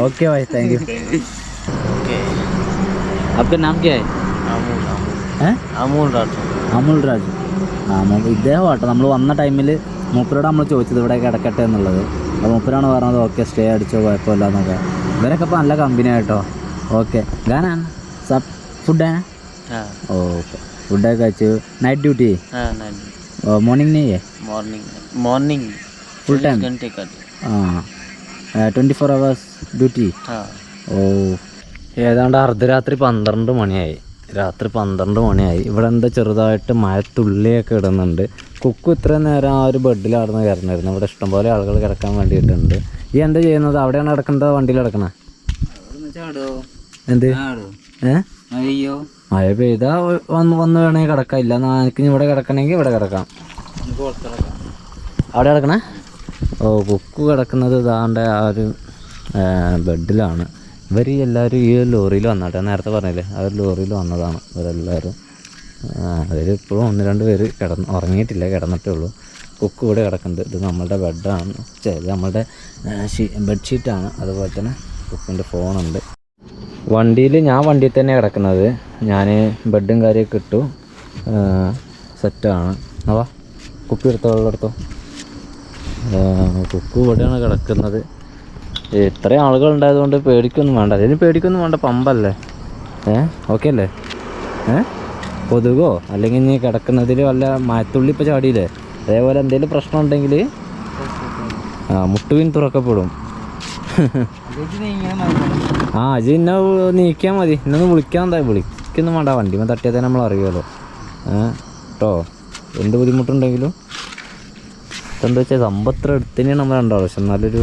Okay bhai thank you. आपका नाम क्या है? അമൂൽ രാജ്. അമൂൽ രാജ്. ഇദ്ദേഹം ആട്ടോ നമ്മൾ വന്ന ടൈമിൽ മൂപ്പരോട് നമ്മൾ ചോദിച്ചത് ഇവിടെ കിടക്കട്ടെ എന്നുള്ളത്. അപ്പോൾ മൂപ്പരാണ് പറഞ്ഞത് ഓക്കെ സ്റ്റേ അടിച്ചോ കുഴപ്പമില്ല എന്നൊക്കെ. ഇവരൊക്കെ ഇപ്പോൾ നല്ല കമ്പനി ആയിട്ടോ. ഓക്കെ ഗാനാണ് സബ് ഫുഡാണ്. ഓക്കെ ഫുഡൊക്കെ കഴിച്ചു. Night duty? मॉर्निंग नहीं है? Morning full time? घंटे का। हाँ 24 आवर्स ड्यूटी? ഓ ഏതാണ്ട് അർദ്ധരാത്രി 12 മണിയായി. രാത്രി 12 മണിയായി. ഇവിടെ എന്താ ചെറുതായിട്ട് മഴത്തുള്ളിയൊക്കെ ഇടുന്നുണ്ട്. കുക്കു ഇത്രയും നേരം ആ ഒരു ബെഡിലായിരുന്നു കിടന്നിരുന്നത്. ഇവിടെ ഇഷ്ടംപോലെ ആളുകൾ കിടക്കാൻ വേണ്ടിയിട്ടുണ്ട്. ഈ എന്താ ചെയ്യുന്നത്? അവിടെയാണ് കിടക്കുന്നത്? വണ്ടിയിൽ കിടക്കണേ? എന്ത് അയ്യോ മഴ പെയ്താ വന്ന് വേണമെങ്കിൽ കിടക്കാം. ഇല്ല എനിക്ക് ഇവിടെ കിടക്കണമെങ്കിൽ ഇവിടെ കിടക്കാം. അവിടെ കിടക്കണേ? ഓ കുക്കു കിടക്കുന്നത് ഇതാണ്ട് ആ ഒരു ബെഡിലാണ്. ഇവർ എല്ലാവരും ഈ ലോറിയിൽ വന്നാട്ടെ. നേരത്തെ പറഞ്ഞില്ലേ ആ ഒരു ലോറിയിൽ വന്നതാണ് ഇവരെല്ലാവരും. അവരിപ്പോഴും 1-2 പേര് ഉറങ്ങിയിട്ടില്ല, കിടന്നിട്ടേ ഉള്ളൂ. കുക്കു ഇവിടെ കിടക്കുന്നത്. ഇത് നമ്മളുടെ ബെഡാണ്, നമ്മളുടെ ബെഡ്ഷീറ്റാണ്. അതുപോലെ തന്നെ കുക്കിൻ്റെ ഫോണുണ്ട്. ഞാൻ വണ്ടിയിൽ തന്നെ കിടക്കുന്നത്. ഞാൻ ബെഡും കാര്യമൊക്കെ ഇട്ടു, സെറ്റാണ്. അവ കുപ്പി എടുത്തോ. കുക്കു ഇവിടെയാണ് കിടക്കുന്നത്. ഇത്രയും ആളുകളുണ്ടായതുകൊണ്ട് പേടിക്കൊന്നും വേണ്ട. അതിന് പേടിക്കൊന്നും വേണ്ട, പമ്പല്ലേ. ഓക്കെ അല്ലേ? കൊതുകോ അല്ലെങ്കിൽ ഇനി കിടക്കുന്നതിൽ വല്ല മഴത്തുള്ളി ഇപ്പോൾ ചാടിയില്ലേ, അതേപോലെ എന്തെങ്കിലും പ്രശ്നം ഉണ്ടെങ്കിൽ മുട്ടുവിൻ തുറക്കപ്പെടും. അത് ഇന്നെ നീക്കിയാൽ മതി. ഇന്നൊന്ന് വിളിക്കൊന്നും വേണ്ട. വണ്ടിമേ തട്ടിയാൽ തന്നെ നമ്മൾ അറിയുമല്ലോ കേട്ടോ. എന്ത് ബുദ്ധിമുട്ടുണ്ടെങ്കിലും എന്താ വെച്ചാൽ സമ്പത്ര എടുത്ത് തന്നെയാണ് നമ്മൾ ഉണ്ടാവുള്ളൂ. പക്ഷെ എന്നാലൊരു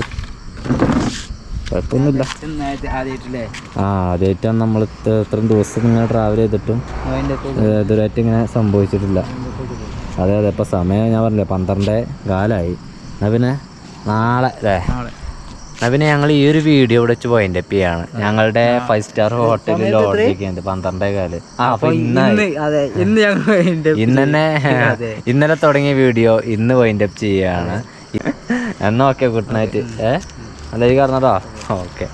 കുഴപ്പമൊന്നുമില്ല. ആദ്യമായിട്ടാണ് നമ്മൾ ഇത്രയും ദിവസം ഇങ്ങനെ ട്രാവൽ ചെയ്തിട്ടും ഇതുവരെയായിട്ട് ഇങ്ങനെ സംഭവിച്ചിട്ടില്ല. അതെ ഇപ്പോൾ സമയം ഞാൻ പറഞ്ഞില്ലേ 12 കാലമായി. എന്നാൽ പിന്നെ നാളെ അല്ലേ? എന്നാൽ പിന്നെ ഞങ്ങൾ ഈ ഒരു വീഡിയോ ഇവിടെ വെച്ച് പോയിന്റ് അപ്പ് ചെയ്യാണ്. ഞങ്ങളുടെ 5 സ്റ്റാർ ഹോട്ടലിൽ ഓർഡർ ചെയ്യുന്നത് 12 കാല്. ഇന്ന് തന്നെ ഇന്നലെ തുടങ്ങിയ വീഡിയോ ഇന്ന് പോയിന്റ് അപ്പ് ചെയ്യാണ്. എന്നാ ഓക്കെ, ഗുഡ് നൈറ്റ്. അല്ലെങ്കിൽ പറഞ്ഞതോ ഓക്കെ.